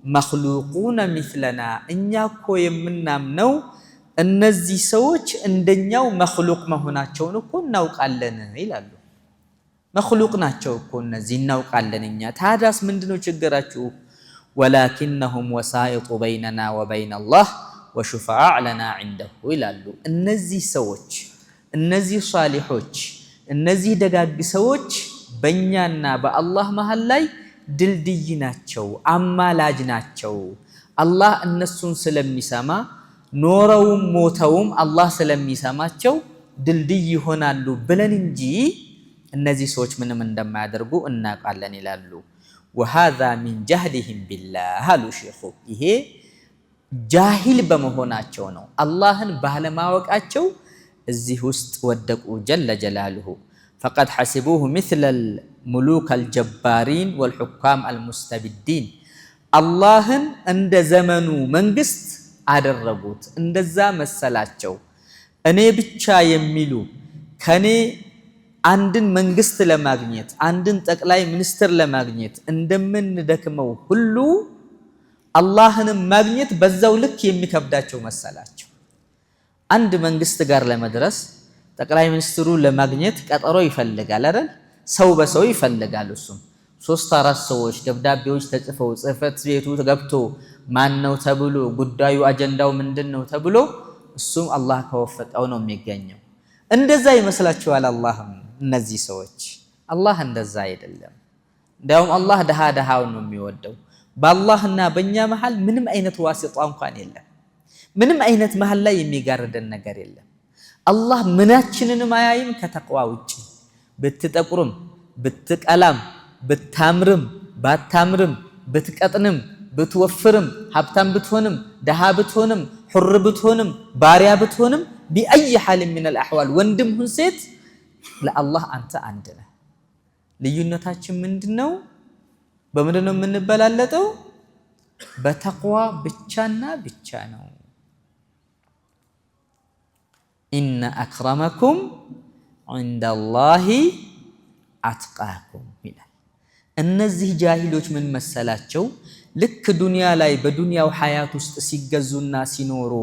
መኽሉቁነ ሚስለና እኛ እኮ የምናምነው እነዚህ ሰዎች እንደኛው መኽሉቅ መሆናቸውን እኮ እናውቃለን ይላሉ። መኽሉቅ ናቸው እኮ እነዚህ እናውቃለን እኛ። ታዲያስ ምንድነው ችግራችሁ? ወላኪነሁም ወሳኢጡ በይነና ወበይነ አላህ ወሹፈዓእ ለና ዒንደሁ ይላሉ። እነዚህ ሰዎች፣ እነዚህ ሷሊሖች፣ እነዚህ ደጋግ ሰዎች በእኛና በአላህ መሃል ላይ ድልድይ ናቸው፣ አማላጅ ናቸው። አላህ እነሱን ስለሚሰማ ኖረውም ሞተውም አላህ ስለሚሰማቸው ድልድይ ይሆናሉ ብለን እንጂ እነዚህ ሰዎች ምንም እንደማያደርጉ እናውቃለን ይላሉ። ወሃዛ ሚን ጀህሊሂም ቢላህ አሉ ሼኹ። ይሄ ጃሂል በመሆናቸው ነው፣ አላህን ባለማወቃቸው እዚህ ውስጥ ወደቁ። ጀለ ጀላሉሁ ፈቀድ ሐሲቡሁ ሚስለል ሙሉክ አልጀባሪን ወልሑካም አልሙስተቢዲን አላህን እንደ ዘመኑ መንግስት አደረጉት፣ እንደዛ መሰላቸው። እኔ ብቻ የሚሉ ከኔ አንድን መንግስት ለማግኘት አንድን ጠቅላይ ሚኒስትር ለማግኘት እንደምንደክመው ሁሉ አላህንም ማግኘት በዛው ልክ የሚከብዳቸው መሰላቸው። አንድ መንግስት ጋር ለመድረስ ጠቅላይ ሚኒስትሩ ለማግኘት ቀጠሮ ይፈልጋል አይደል? ሰው በሰው ይፈልጋል። እሱም 3-4 ሰዎች ደብዳቤዎች ተጽፈው ጽህፈት ቤቱ ገብቶ ማን ነው ተብሎ ጉዳዩ አጀንዳው ምንድነው ተብሎ እሱም አላህ ከወፈቀው ነው የሚገኘው። እንደዛ ይመስላችኋል አላህም እነዚህ ሰዎች? አላህ እንደዛ አይደለም። እንዲያውም አላህ ደሃውን ነው የሚወደው። በአላህና በእኛ መሃል ምንም አይነት ዋሲጣ እንኳን የለም። ምንም አይነት መሃል ላይ የሚጋርደን ነገር የለም። አላህ ምናችንንም አያይም ከተቅዋ ውጪ። ብትጠቁርም ብትቀላም ብታምርም ባታምርም ብትቀጥንም ብትወፍርም ሀብታም ብትሆንም ደሃ ብትሆንም ሑር ብትሆንም ባሪያ ብትሆንም ቢአይ ሐል ሚነል አሕዋል ወንድም ሁን ሴት ለአላህ አንተ አንድ ነህ። ልዩነታችን ምንድነው? በምንድነው የምንበላለጠው? በተቅዋ ብቻና ብቻ ነው። ኢነ አክረመኩም ዐንደላሂ አትቃኩም ይላል። እነዚህ ጃሂሎች ምን መሰላቸው? ልክ ዱንያ ላይ በዱንያው ሐያት ውስጥ ሲገዙና ሲኖሩ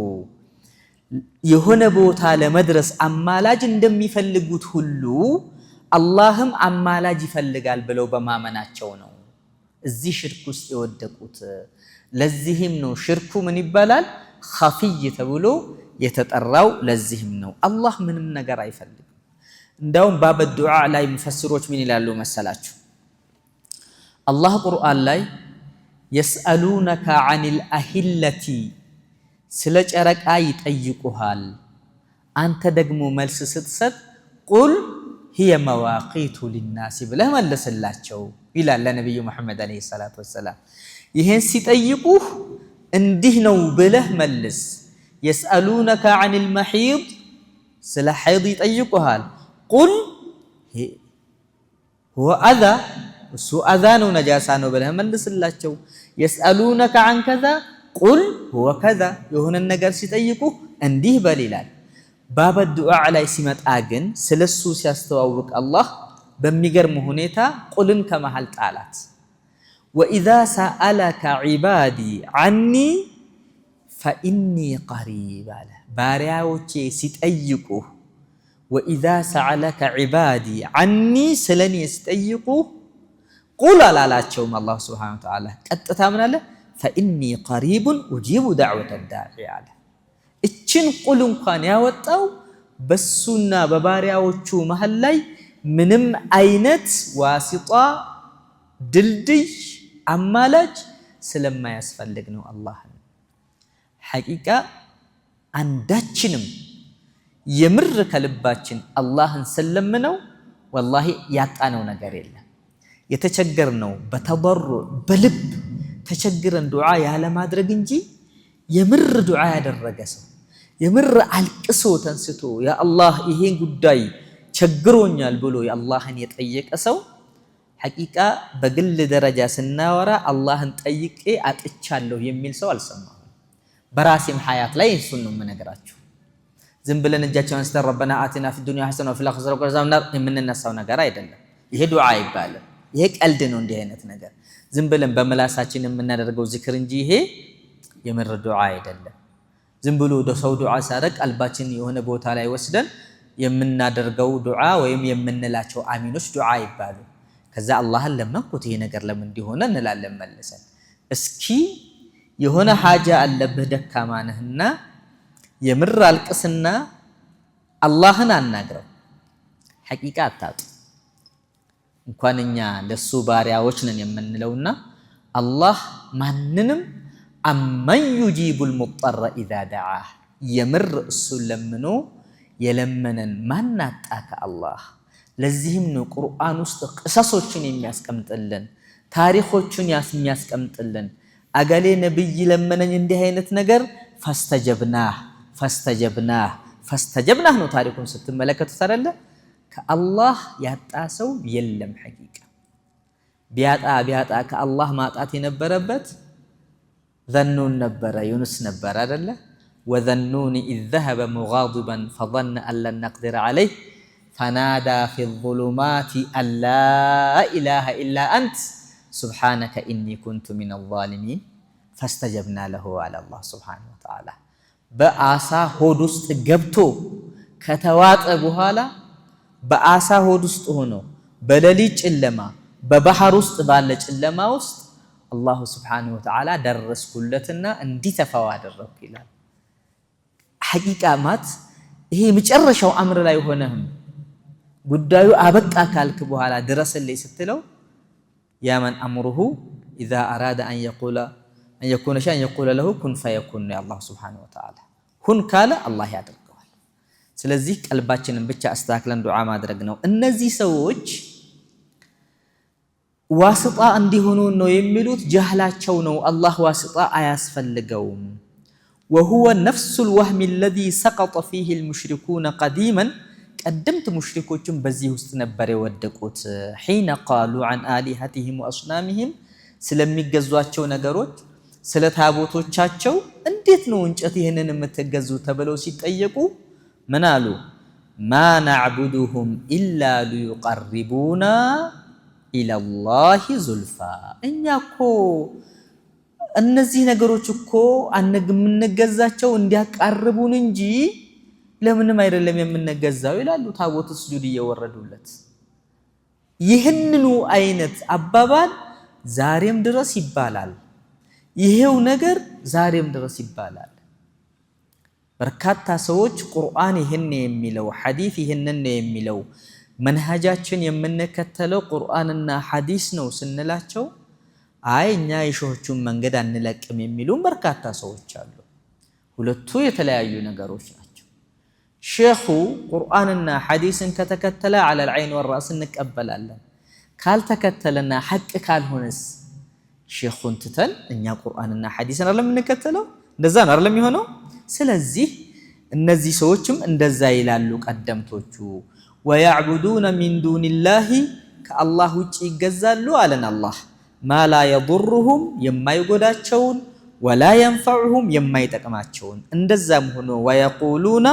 የሆነ ቦታ ለመድረስ አማላጅ እንደሚፈልጉት ሁሉ አላህም አማላጅ ይፈልጋል ብለው በማመናቸው ነው እዚህ ሽርክ ውስጥ የወደቁት። ለዚህም ነው ሽርኩ ምን ይባላል? ኸፊይ ተብሎ የተጠራው ለዚህም ነው። አላህ ምንም ነገር አይፈልግም። እንዳውም ባበ ዱዓ ላይ ሙፈስሮች ምን ይላሉ መሰላችሁ? አላህ ቁርአን ላይ የስአሉነከ ዐኒል አሂለቲ ስለ ጨረቃ ይጠይቁሃል፣ አንተ ደግሞ መልስ ስትሰጥ ቁል ሂየ መዋቂቱ ሊናሲ ብለህ መልስላቸው ይላል ለነቢዩ መሐመድ ዓለይሂ ሰላቱ ወሰላም። ይህን ሲጠይቁህ እንዲህ ነው ብለህ መልስ። የስአሉነከ ዐኒል መሒድ ስለ ሐይድ ይጠይቁሃል፣ ቁል ሁወ አዛ እሱ አዛ ነው ነጃሳ ነው ብለህ መልስላቸው። የስአሉነከ ዐን ከዛ ቁል ሁወ ከዛ የሆነን ነገር ሲጠይቁህ እንዲህ በል ይላል። ባበ ዱዓ ላይ ሲመጣ ግን ስለሱ ሲያስተዋውቅ አላህ በሚገርም ሁኔታ ቁልን ከመሃል ጣላት። ወኢዛ ሰአለከ ዒባዲ ዐኒ ፈኢኒ ቀሪብ አለ። ባሪያዎቼ ሲጠይቁህ ወኢዛ ሰአለከ ዒባዲ ዐኒ ስለኔ ሲጠይቁህ ቁል አላላቸውም አላህ ሱብሓነሁ ወተዓላ። ቀጥታ ምን አለ? ፈኢኒ ቀሪቡን ኡጂቡ ዳዕወተ ዳዒ አለ። እችን ቁል እንኳን ያወጣው በሱና በባሪያዎቹ መሃል ላይ ምንም አይነት ዋሲጣ ድልድይ አማላጅ ስለማያስፈልግ ነው። አላህን ሐቂቃ አንዳችንም የምር ከልባችን አላህን ስለምነው ወላሂ ያጣነው ነገር የለም። የተቸገርነው በተበሩዕ በልብ ተቸግረን ዱዓ ያለ ማድረግ እንጂ የምር ዱዓ ያደረገ ሰው የምር አልቅሶ ተንስቶ ያ አላህ ይሄን ጉዳይ ቸግሮኛል ብሎ የአላህን የጠየቀ ሰው ሐቂቃ በግል ደረጃ ስናወራ አላህን ጠይቄ አጥቻለሁ የሚል ሰው አልሰማሁም። በራሴም ሐያት ላይ እሱን ነው የምነግራችሁ። ዝም ብለን እጃችንን አንስተን ረበና አቲና ፊ ዱንያ ሐሰና ወፊል አኺረቲ ወቀና የምንነሳው ነገር አይደለም። ይሄ ዱዓ ይባላል። ይሄ ቀልድ ነው። እንዲህ አይነት ነገር ዝም ብለን በመላሳችን የምናደርገው ዚክር እንጂ ይሄ የምር ዱዓ አይደለም። ዝም ብሎ ሰው ዱዓ ሲያደርግ ቀልባችን የሆነ ቦታ ላይ ወስደን የምናደርገው ዱዓ ወይም የምንላቸው አሚኖች ዱዓ ይባሉ። ከዛ አላህን ለመንኩት ይሄ ነገር ለምን እንዲሆነ እንላለን መልሰን። እስኪ የሆነ ሐጃ አለብህ ደካማ ነህና የምር አልቅስና አላህን አናግረው። ሐቂቃ አታጡ። እንኳን እኛ ለሱ ባሪያዎች ነን የምንለውና አላህ ማንንም አመን ዩጂቡል ሙጠረ ኢዛ ደዓህ የምር እሱን ለምኖ የለመነን ማናጣ ከአላህ። ለዚህም ነው ቁርአን ውስጥ ቅሰሶችን የሚያስቀምጥልን ታሪኮችን የሚያስቀምጥልን። አገሌ ነብይ ለመነኝ እንዲህ አይነት ነገር ፈስተጀብናህ ነው ታሪኩን ስትመለከቱት አይደለ? ከአላህ ያጣ ሰው የለም። ሐቂቃ ቢያጣ ከአላህ ማጣት የነበረበት ዘኑን ነበረ፣ ዩኑስ ነበረ አይደለ? ወዘኑኒ ኢዝ ዘሀበ ሙጋዲበን ፈظነ አን ለን ነቅዲረ ዐለይህ ፈናዳ ፊ ዙሉማቲ አን ላ ኢላሀ ኢላ አንት ሱብሓነከ ኢኒ ኩንቱ ሚነ ዛሊሚን ፈስተጀብና ለሁ አለ አላህ ሱብሓነሁ ወተዓላ። በአሳ ሆድ ውስጥ ገብቶ ከተዋጠ በኋላ በአሳ ሆድ ውስጥ ሆኖ በሌሊት ጨለማ በባህር ውስጥ ባለ ጨለማ ውስጥ አላሁ ሱብሓነሁ ወተዓላ ደረስኩለትና እንዲተፋው አደረኩ ይላል። ሐቂቃ ማት ይሄ መጨረሻው አምር ላይ ሆነህም ጉዳዩ አበቃ ካልክ በኋላ ድረስልኝ ስትለው ያ መን አምሩሁ ኢዛ አራደ አን የኩነ ሸይአን የቁለ ለሁ ኩን ፈየኩን ነው የአላህ ሱብሓነሁ ወተዓላ። ሁን ካለ አላህ ያደርገዋል። ስለዚህ ቀልባችንን ብቻ አስተካክለን ዱዓ ማድረግ ነው። እነዚህ ሰዎች ዋስጣ እንዲሆኑ ነው የሚሉት ጀህላቸው ነው። አላህ ዋስጣ አያስፈልገውም። ወሁወ ነፍሱል ወህሚ አለዚ ሰቀጠ ፊሂ አልሙሽሪኩነ ቀዲመን ቀደምት ሙሽሪኮችም በዚህ ውስጥ ነበር የወደቁት። ሒነ ቃሉ ዐን አሊሀቲሂም ወአስናሚሂም ስለሚገዟቸው ነገሮች ስለ ታቦቶቻቸው እንዴት ነው እንጨት ይህንን የምትገዙ ተብለው ሲጠየቁ ምን አሉ? ማ ነዕቡዱሁም ኢላ ሊዩቀርቡና ኢለላሂ ዙልፋ። እኛ እኮ እነዚህ ነገሮች እኮ የምንገዛቸው እንዲያቃርቡን እንጂ ለምንም አይደለም የምንገዛው ይላሉ። ታቦት ስጁድ እየወረዱለት ይህንኑ አይነት አባባል ዛሬም ድረስ ይባላል። ይሄው ነገር ዛሬም ድረስ ይባላል። በርካታ ሰዎች ቁርአን ይሄን የሚለው ሐዲስ ይሄንን የሚለው መንሃጃችን የምንከተለው ቁርአንና ሐዲስ ነው ስንላቸው አይ እኛ የሸሆቹን መንገድ አንለቅም የሚሉን በርካታ ሰዎች አሉ። ሁለቱ የተለያዩ ነገሮች ናቸው። ሼኹ ቁርአንና ሐዲስን ከተከተለ ዐለል ዐይን ወራስ እንቀበላለን። ካልተከተለና ሐቅ ካልሆነስ ሼኹን ትተን እኛ ቁርአንና ሐዲስን አይደለም የምንከተለው? እንደዛ ነው አይደለም የሚሆነው? ስለዚህ እነዚህ ሰዎችም እንደዛ ይላሉ ቀደምቶቹ። ወየዕቡዱነ ሚን ዱኒላሂ ከአላህ ውጭ ይገዛሉ አለን አላህ ማ ላ የዱሩሁም የማይጎዳቸውን ወላ የንፈዑሁም የማይጠቅማቸውን። እንደዛም ሆኖ ወየቁሉነ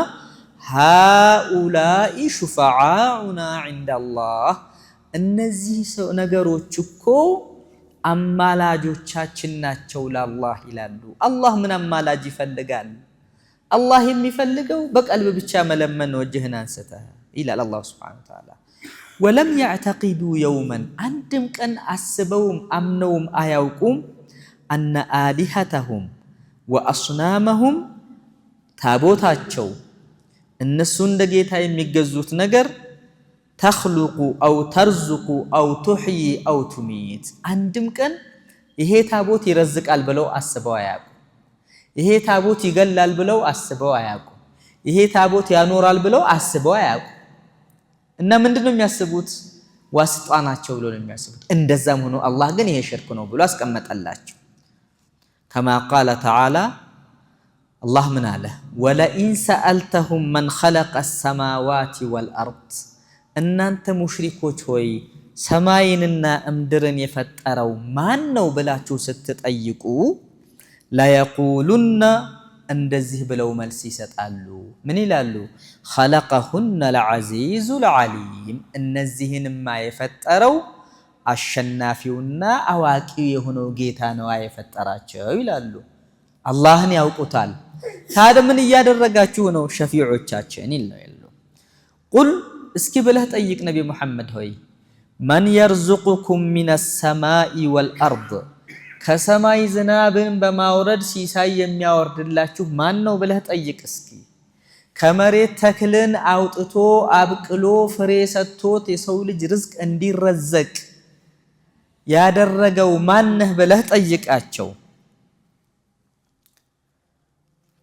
ሃኡላኢ ሹፈዓኡና ዒንደላህ እነዚህ ነገሮች እኮ አማላጆቻችን ናቸው ለአላህ ይላሉ። አላህ ምን አማላጅ ይፈልጋል? አላህ የሚፈልገው በቀልብ ብቻ መለመን ወጅህን አንስተህ ይላል አላህ ሱብሓነሁ ወተዓላ። ወለም ያዕተቂዱ የውመን አንድም ቀን አስበውም አምነውም አያውቁም አነ አሊሀተሁም ወአስናመሁም ታቦታቸው እነሱ እንደ ጌታ የሚገዙት ነገር ተኽሉቁ አው ተርዙቁ አው ቱሕዪ አው ቱሚት አንድም ቀን ይሄ ታቦት ይረዝቃል ብለው አስበው አያውቁም። ይሄ ታቦት ይገላል ብለው አስበው አያውቁም። ይሄ ታቦት ያኖራል ብለው አስበው አያውቁም። እና ምንድነው የሚያስቡት? ዋስጣ ናቸው ብለው ነው የሚያስቡት። እንደዛም ሆኖ አላህ ግን ይሄ ሽርክ ነው ብሎ አስቀመጠላቸው። ከማ ቃለ ተዓላ አላህ ምን አለ? ወለኢን ሰአልተሁም መን ኸለቀ ሰማዋቲ ወልአርድ እናንተ ሙሽሪኮች ሆይ ሰማይንና እምድርን የፈጠረው ማን ነው ብላችሁ ስትጠይቁ ለየቁሉነ እንደዚህ ብለው መልስ ይሰጣሉ። ምን ይላሉ? ኸለቀሁነ ልዐዚዙ ልዓሊም እነዚህንማ የፈጠረው አሸናፊውና አዋቂው የሆነው ጌታ ነው የፈጠራቸው ይላሉ። አላህን ያውቁታል። ታዲያ ምን እያደረጋችሁ ነው ሸፊዖቻችን ይላሉ። ቁል እስኪ ብለህ ጠይቅ ነቢ ሙሐመድ ሆይ መን የርዙቁኩም ሚነ ሰማኢ ወልአርድ ከሰማይ ዝናብን በማውረድ ሲሳይ የሚያወርድላችሁ ማን ነው ብለህ ጠይቅ እስኪ። ከመሬት ተክልን አውጥቶ አብቅሎ ፍሬ ሰጥቶት የሰው ልጅ ርዝቅ እንዲረዘቅ ያደረገው ማነህ ብለህ ጠይቃቸው።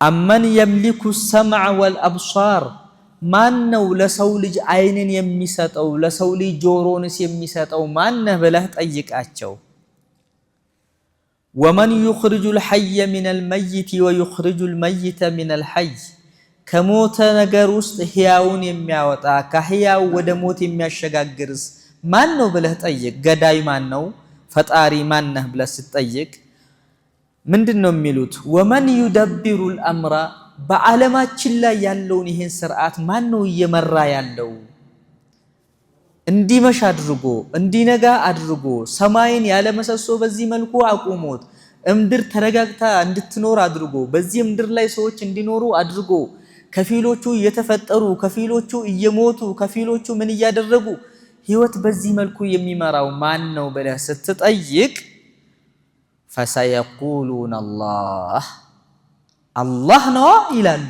አመን የምሊኩ ሰምዐ ወልአብሳር ማን ነው ለሰው ልጅ አይንን የሚሰጠው ለሰው ልጅ ጆሮንስ የሚሰጠው ማነህ ብለህ ጠይቃቸው። ወመን ዩኽሪጁል ሐየ ሚነል መይት ወዩኽሪጁል መይተ ሚነል ሐይ ከሞተ ነገር ውስጥ ሕያውን የሚያወጣ ከሕያው ወደ ሞት የሚያሸጋግርስ ማን ነው ብለህ ጠይቅ። ገዳይ ማን ነው? ፈጣሪ ማን ነህ ብለህ ስትጠይቅ ምንድን ነው የሚሉት? ወመን ዩደቢሩል አምራ በዓለማችን ላይ ያለውን ይሄን ስርዓት ማን ነው እየመራ ያለው? እንዲመሽ አድርጎ እንዲነጋ አድርጎ ሰማይን ያለመሰሶ በዚህ መልኩ አቁሞት እምድር ተረጋግታ እንድትኖር አድርጎ በዚህ ምድር ላይ ሰዎች እንዲኖሩ አድርጎ ከፊሎቹ እየተፈጠሩ ከፊሎቹ እየሞቱ ከፊሎቹ ምን እያደረጉ ህይወት በዚህ መልኩ የሚመራው ማን ነው ብለህ ስትጠይቅ ፈሰየቁሉነ አላህ ነው ይላሉ።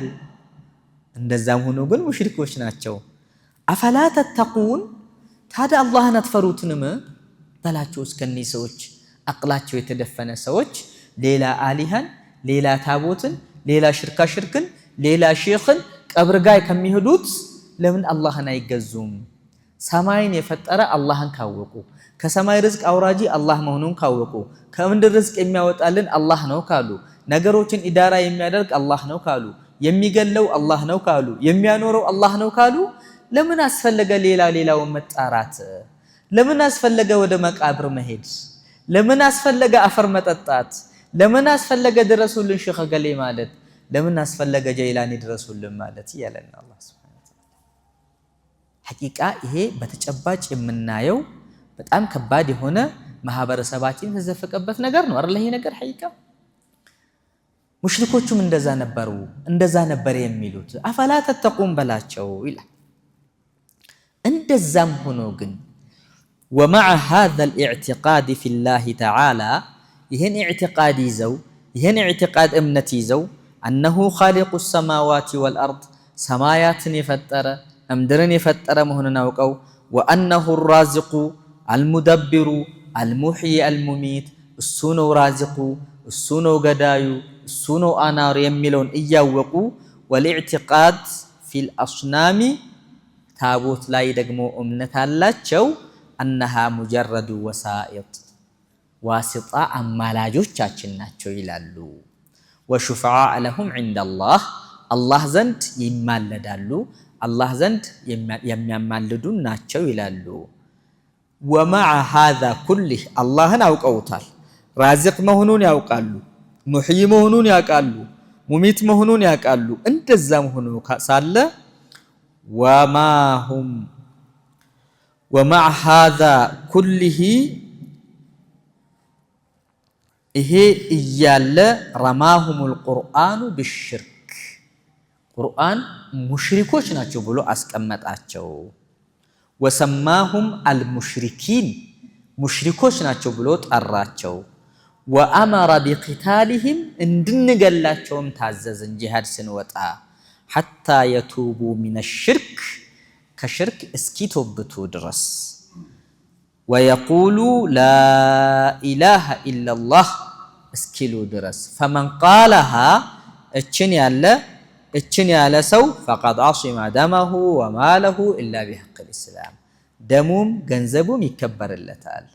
እንደዛም ሆኖ ግን ሙሽሪኮች ናቸው። አፈላ ተተቁን ታዲያ አላህን አትፈሩትንም በላቸው። እስከኒህ ሰዎች አቅላቸው የተደፈነ ሰዎች ሌላ አሊሃን ሌላ ታቦትን ሌላ ሽርክን ሌላ ሼኽን ቀብር ጋር ከሚሄዱት ለምን አላህን አይገዙም? ሰማይን የፈጠረ አላህን ካወቁ ከሰማይ ርዝቅ አውራጂ አላህ መሆኑን ካወቁ ከምድር ርዝቅ የሚያወጣልን አላህ ነው ካሉ ነገሮችን ኢዳራ የሚያደርግ አላህ ነው ካሉ የሚገለው አላህ ነው ካሉ የሚያኖረው አላህ ነው ካሉ ለምን አስፈለገ ሌላውን መጣራት? ለምን አስፈለገ ወደ መቃብር መሄድ? ለምን አስፈለገ አፈር መጠጣት? ለምን አስፈለገ ድረሱልን ሼኽ ገሌ ማለት? ለምን አስፈለገ ጀይላኒ ድረሱልን ማለት ይያለን አላህ Subhanahu Wa Ta'ala ሐቂቃ ይሄ በተጨባጭ የምናየው በጣም ከባድ የሆነ ማህበረሰባችን ተዘፈቀበት ነገር ነው አይደል ይሄ ነገር ሐቂቃ ሙሽሪኮቹም እንደዛ ነበር የሚሉት አፈላ ተተቁም በላቸው ይላል እንደዛም ሆኖ ግን ومع هذا الاعتقاد في الله تعالى ይሄን اعتقاد ይዘው ይሄን اعتقاد እምነት ይዘው انه خالق السماوات والارض ሰማያትን የፈጠረ ምድርን የፈጠረ መሆኑን አውቀው وانه الرازق المدبر المحيي المميت እሱ ነው ራዚቁ እሱ ነው ገዳዩ እሱ ነው አናር የሚለውን እያወቁ والاعتقاد في الاصنام ታቦት ላይ ደግሞ እምነት አላቸው انها مجرد وسائط واسطه አማላጆቻችን ናቸው ይላሉ وشفعاء لهم عند الله الله ዘንድ ይማለዳሉ الله ዘንድ የሚያማልዱ ናቸው ይላሉ ومع هذا كله اللهን አውቀውታል ራዚቅ መሆኑን ያውቃሉ ሙህይ መሆኑን ያውቃሉ ሙሚት መሆኑን ያውቃሉ እንደዛም ሆኖ ሳለ ومع هذا كله ይሄ እያለ رماهم القرآن بالشرك ቁርአን ሙሽሪኮች ናቸው ብሎ አስቀመጣቸው وسماهم المشركين ሙሽሪኮች ናቸው ብሎ ጠራቸው وأمر بقتالهم እንድንገላቸውም ታዘዘን ጂሃድ ስንወጣ حتى يتوبوا من الشرك كشرك اسكيتوبتو درس ويقولوا لا إله إلا الله اسكيلو درس فمن قالها اتشن يالا سو فقد عصم دمه وماله إلا بحق الإسلام دموم ገንዘቡም ይከበርለታል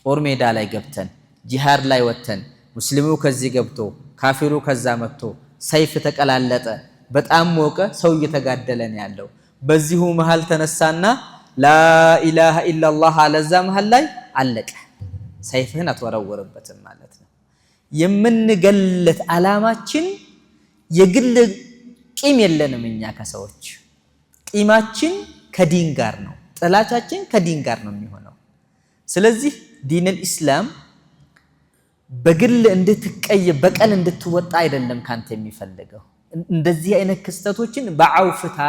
ጦር ሜዳ ላይ ገብተን ጂሃድ ላይ ወተን ሙስሊሙ ከዚህ ገብቶ ካፊሩ ከዛ መጥቶ ሰይፍ ተቀላለጠ በጣም ሞቀ ሰው እየተጋደለ ነው ያለው በዚሁ መሃል ተነሳና ላ ኢላሃ ኢላላህ አለዛ መሃል ላይ አለቀ ሰይፍህን አትወረወርበትም ማለት ነው የምንገለት አላማችን የግል ቂም የለንም እኛ ከሰዎች ቂማችን ከዲን ጋር ነው ጥላቻችን ከዲን ጋር ነው የሚሆነው ስለዚህ ዲን الاسلام በግል እንድትቀይ በቀል እንድትወጣ አይደለም ካንተ የሚፈልገው እንደዚህ አይነት ክስተቶችን በአውፍታ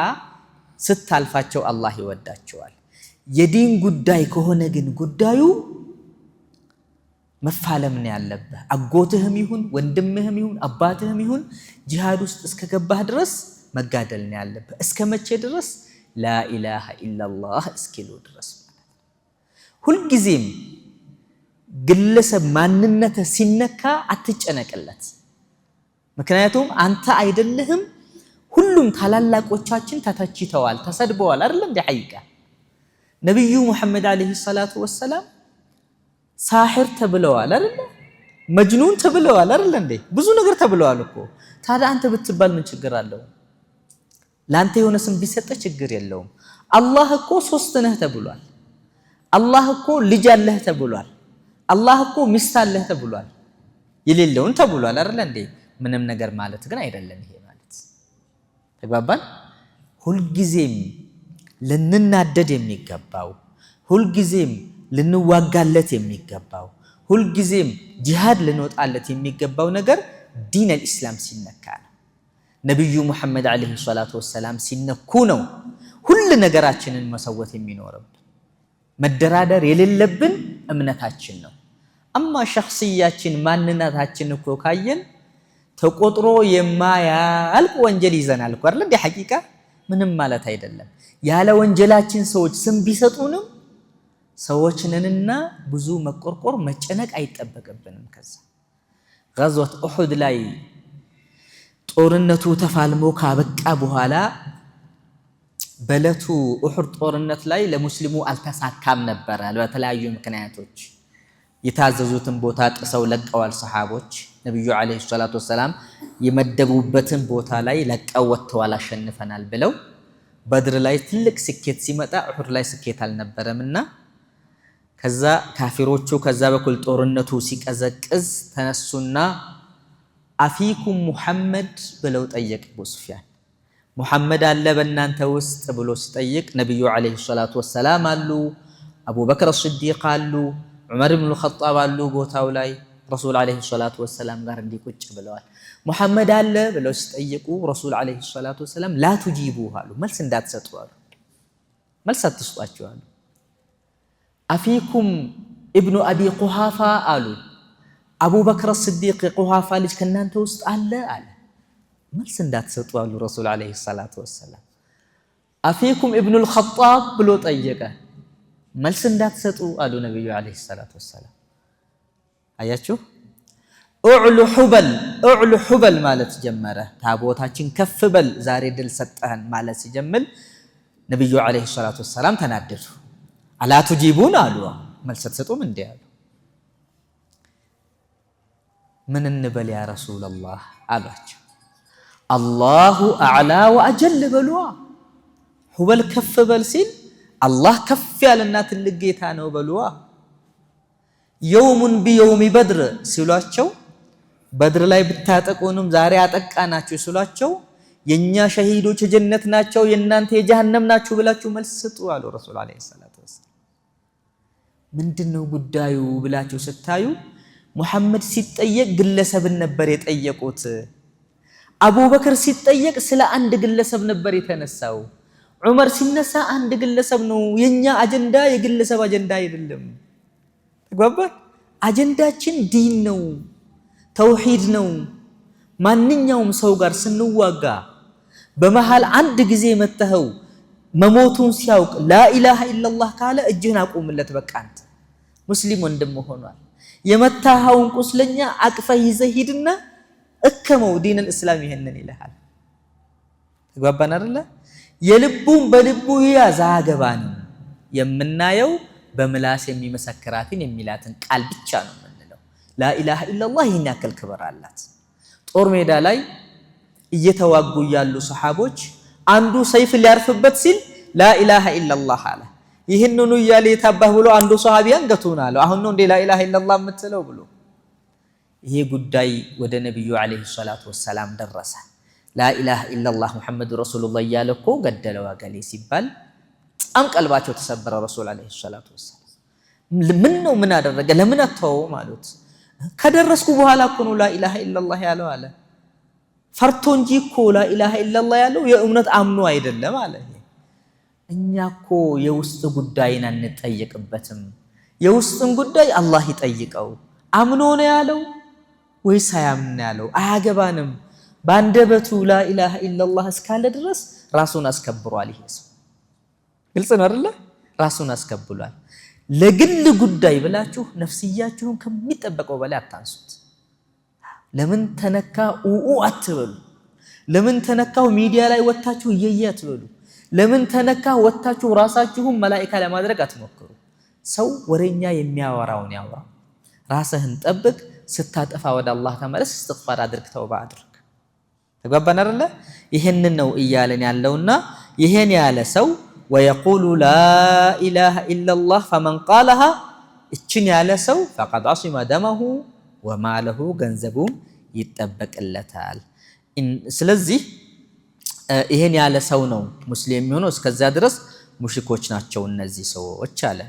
ስታልፋቸው አላህ ይወዳቸዋል የዲን ጉዳይ ከሆነ ግን ጉዳዩ መፋለም ነው ያለበት አጎትህም ይሁን ወንድምህም ይሁን አባትህም ይሁን ጂሃድ ውስጥ እስከገባህ ድረስ መጋደል ነው ያለበት እስከመቼ ድረስ ላ ኢላሃ ኢላላህ እስኪሉ ድረስ ማለት ሁሉ ጊዜም ግለሰብ ማንነተ ሲነካ አትጨነቅለት ምክንያቱም አንተ አይደለህም ሁሉም ታላላቆቻችን ተተችተዋል ተሰድበዋል አይደል እንደ ሐቂቃ ነብዩ መሐመድ አለይሂ ሰላቱ ወሰለም ሳሂር ተብለዋል አይደል መጅኑን ተብለዋል አይደል እንዴ ብዙ ነገር ተብለዋል እኮ ታዲያ አንተ ብትባል ምን ችግር አለው ላንተ የሆነ ስም ቢሰጥ ችግር የለውም አላህ እኮ ሶስት ነህ ተብሏል አላህ እኮ ልጅ አለህ ተብሏል አላህ እኮ ሚስት አለህ ተብሏል የሌለውን ተብሏል አይደል እንዴ ምንም ነገር ማለት ግን አይደለም ይሄ ማለት ተግባባን ሁሉ ጊዜም ልንናደድ የሚገባው ሁሉ ጊዜም ልንዋጋለት የሚገባው ሁሉ ጊዜም ጂሃድ ልንወጣለት የሚገባው ነገር ዲን الاسلام ሲነካ ነው ነብዩ መሐመድ አለይሂ ሰላቱ ወሰለም ሲነኩ ነው ሁሉ ነገራችንን መሰወት የሚኖርብን መደራደር የሌለብን እምነታችን ነው አማ ሸخصያችን ማንነታችን እኮ ካየን ተቆጥሮ የማያልቅ ወንጀል ይዘናል እኮ አይደል እንደ ሐቂቃ ምንም ማለት አይደለም ያለ ወንጀላችን ሰዎች ስም ቢሰጡንም ሰዎችንንና ብዙ መቆርቆር መጨነቅ አይጠበቅብንም ከዛ غزوة احد ላይ ጦርነቱ ተፋልሞ ካበቃ በኋላ በለቱ احد ጦርነት ላይ ለሙስሊሙ አልተሳካም ነበር በተለያዩ ምክንያቶች የታዘዙትን ቦታ ጥሰው ለቀዋል ሰሃቦች ነብዩ አለይሂ ሰላቱ ወሰለም የመደቡበትን ቦታ ላይ ለቀው ወጥተዋል አሸንፈናል ብለው በድር ላይ ትልቅ ስኬት ሲመጣ احد ላይ ስኬት አልነበረምና ከዛ ካፊሮቹ ከዛ በኩል ጦርነቱ ሲቀዘቅዝ ተነሱና አፊኩም ሙሐመድ ብለው ጠየቅ አቡ ሱፊያን። ሙሐመድ አለ በእናንተ ውስጥ ብሎ ሲጠይቅ ነብዩ አለይሂ ሰላቱ ወሰላም አሉ፣ አቡበክር አስዲቅ አሉ፣ ዑመር ኢብኑ ኸጣብ አሉ ቦታው ላይ ረሱል አለይሂ ሰላቱ ወሰላም ጋር እንዲቁጭ ብለዋል። ሙሐመድ አለ ብለው ሲጠይቁ ረሱል አለይሂ ሰላቱ ወሰላም ላ ቱጂቡ አሉ፣ መልስ እንዳትሰጡ አሉ፣ መልስ አትስጧቸው አሉ። አፊኩም ኢብኑ አቢ ቁሃፋ አሉ፣ አቡበክር አስዲቅ የቁሃፋ ልጅ ከእናንተ ውስጥ አለ አለ፣ መልስ እንዳትሰጡ አሉ ረሱል አለይሂ ሰላቱ ወሰላም። አፊኩም ኢብኑል ኸጣብ ብሎ ጠየቀ፣ መልስ እንዳትሰጡ አሉ ነብዩ አለይሂ ሰላቱ ወሰላም። አያችሁ እዕሉ ሑበል ማለት ጀመረ። ታቦታችን ከፍ በል ዛሬ ድል ሰጠህን ማለት ሲጀምር ነብዩ አለይሂ ሰላቱ ወሰላም ተናደዱ። አላ ቱጂቡን አሉ፣ መልስ አትሰጡም እንዴ አሉ። ምን እንበል ያ ረሱላላህ አሏቸው። አላሁ አዕላ ወአጀል በሉ። ሑበል ከፍ በል ሲል አላህ ከፍ ያለና ትልቅ ጌታ ነው በሉ። የውሙን ቢየውሚ በድር ሲሏቸው በድር ላይ ብታጠቁንም ዛሬ አጠቃናችሁ ሲሏቸው የኛ ሸሂዶች የጀነት ናቸው የናንተ የጀሃነም ናችሁ ብላችሁ መልስ ስጡ አሉ ረሱል አለይሂ ሰላቱ ወሰለም። ምንድነው ጉዳዩ ብላችሁ ስታዩ ሙሐመድ ሲጠየቅ ግለሰብን ነበር የጠየቁት። አቡበክር ሲጠየቅ ስለ አንድ ግለሰብ ነበር የተነሳው። ዑመር ሲነሳ አንድ ግለሰብ ነው። የኛ አጀንዳ የግለሰብ አጀንዳ አይደለም። ተግባባን? አጀንዳችን ዲን ነው፣ ተውሂድ ነው። ማንኛውም ሰው ጋር ስንዋጋ በመሃል አንድ ጊዜ መተኸው መሞቱን ሲያውቅ ላኢላሃ ኢላላህ ካለ እጅህን አቁምለት። በቃ አንተ ሙስሊም ወንድም ሆኗል። የመታኸውን ቁስለኛ አቅፈህ ይዘህ ሂድና እከመው። ዲን አልእስላም ይሄንን ይልሃል። ተግባባን አይደለ? የልቡን በልቡ ያዝ አያገባንም። የምናየው በምላስ የሚመሰክራትን የሚላትን ቃል ብቻ ነው የምንለው። ላኢላሃ ኢላላህ ይህን ያክል ክብር አላት። ጦር ሜዳ ላይ እየተዋጉ ያሉ ሰሓቦች አንዱ ሰይፍ ሊያርፍበት ሲል ላኢላሃ ኢላላህ አለ። ይህንኑ እያለ የታባህ ብሎ አንዱ ሰሃቢ አንገቱን አለው። አሁን ነው እንደ ላኢላሃ ኢላላህ የምትለው ብሎ። ይሄ ጉዳይ ወደ ነብዩ አለይሂ ሰላቱ ወሰላም ደረሰ። ላኢላሃ ኢላላህ ሙሐመዱ ረሱሉላህ እያለ እኮ ገደለው አገሌ ሲባል በጣም ቀልባቸው ተሰበረ። ረሱል አለይሂ ሰላቱ ወሰላም ምን ነው ምን አደረገ ለምን አተወው አሉት። ከደረስኩ በኋላ እኮ ነው ላኢላሃ ኢላላህ ያለው አለ። ፈርቶ እንጂ እኮ ላኢላሃ ኢላላህ ያለው የእውነት አምኖ አይደለም አለ። እኛ እኮ የውስጥ ጉዳይን አንጠየቅበትም። የውስጥን ጉዳይ አላህ ይጠይቀው። አምኖ ነው ያለው ወይስ አያምን ያለው አያገባንም። በአንደበቱ ላኢላሃ ኢላላህ እስካለ ድረስ ራሱን አስከብሯል። ይሄ ሰው ግልጽ ነው አይደለ? ራሱን አስከብሏል። ለግል ጉዳይ ብላችሁ ነፍስያችሁን ከሚጠበቀው በላይ አታንሱት። ለምን ተነካ ኡኡ አትበሉ። ለምን ተነካው ሚዲያ ላይ ወጣችሁ እየየ አትበሉ። ለምን ተነካ ወጣችሁ ራሳችሁን መላኢካ ለማድረግ አትሞክሩ። ሰው ወሬኛ የሚያወራውን ያወራ። ራስህን ጠብቅ። ስታጠፋ ወደ አላህ ተመለስ። እስትግፋር አድርግ፣ ተውባ አድርግ። ተግባባን አይደለ? ይሄንን ነው እያለን ያለውና ይሄን ያለ ሰው ወየቁሉ ላኢላሃ ኢላላህ ፈመን ቃለሃ እችን ያለ ሰው ፈቀድ ዐሲመ ደመሁ ወማለሁ ገንዘቡም ይጠበቅለታል። ስለዚህ ይሄን ያለ ሰው ነው ሙስሊም የሚሆነው። እስከዛ ድረስ ሙሽሪኮች ናቸው እነዚህ ሰዎች አለ።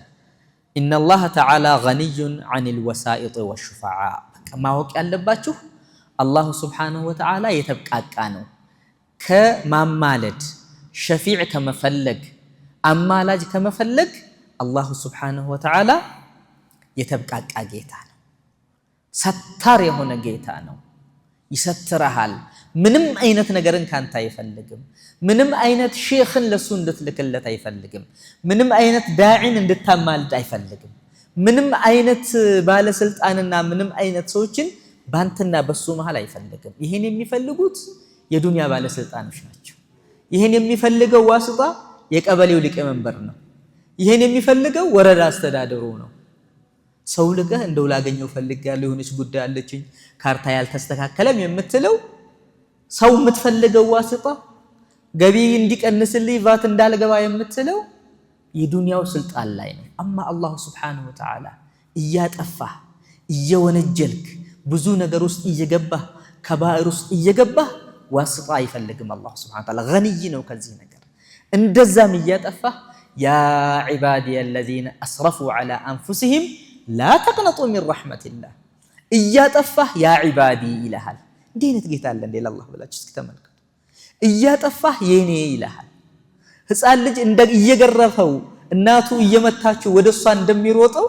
ኢነላህ ተዓላ ገኒዩን ዐኒል ወሳኢጥ ወሹፋዓ። ማወቅ ያለባችሁ አላሁ ስብሓነሁ ወተዓላ የተብቃቃ ነው ከማማለድ ሸፊዕ ከመፈለግ አማላጅ ከመፈለግ። አላሁ ስብሓነሁ ወተዓላ የተብቃቃ ጌታ ነው። ሰታር የሆነ ጌታ ነው። ይሰትረሃል። ምንም አይነት ነገርን ካንተ አይፈልግም። ምንም አይነት ሼኽን ለሱ እንድትልክለት አይፈልግም። ምንም አይነት ዳዒን እንድታማልድ አይፈልግም። ምንም አይነት ባለስልጣንና ምንም አይነት ሰዎችን ባንተና በሱ መሃል አይፈልግም። ይሄን የሚፈልጉት የዱንያ ባለስልጣኖች ናቸው። ይሄን የሚፈልገው ዋስጣ የቀበሌው ሊቀመንበር ነው። ይሄን የሚፈልገው ወረዳ አስተዳደሩ ነው። ሰው ልቀህ እንደው ላገኘው ፈልጋለሁ የሆነች ጉዳይ አለችኝ ካርታ ያልተስተካከለም የምትለው ሰው የምትፈልገው ዋስጣ ገቢ እንዲቀንስልኝ ቫት እንዳልገባ የምትለው የዱንያው ስልጣን ላይ ነው። አማ አላሁ ስብሓነሁ ወተዓላ እያጠፋህ እየወነጀልክ ብዙ ነገር ውስጥ እየገባህ ከባህር ውስጥ እየገባህ ዋስጣ አይፈልግም አላህ ሱብሓነሁ ወተዓላ ገኒይ ነው ከዚህ ነገር። እንደዛም እያጠፋህ ያ ዒባዲየ አለዚነ አስረፉ ዐላ አንፉሲሂም ላ ተቅነጡ ሚን ረሕመቲላህ እያጠፋህ ያ ዒባዲ ይልሃል። እንዲህ አይነት ጌታ አለ እንዴ ለአላህ ብላችሁ እስኪ ተመልከቱ። እያጠፋህ የኔ ይልሃል። ህፃን ልጅ እየገረፈው እናቱ እየመታችው ወደ እሷ እንደሚሮጠው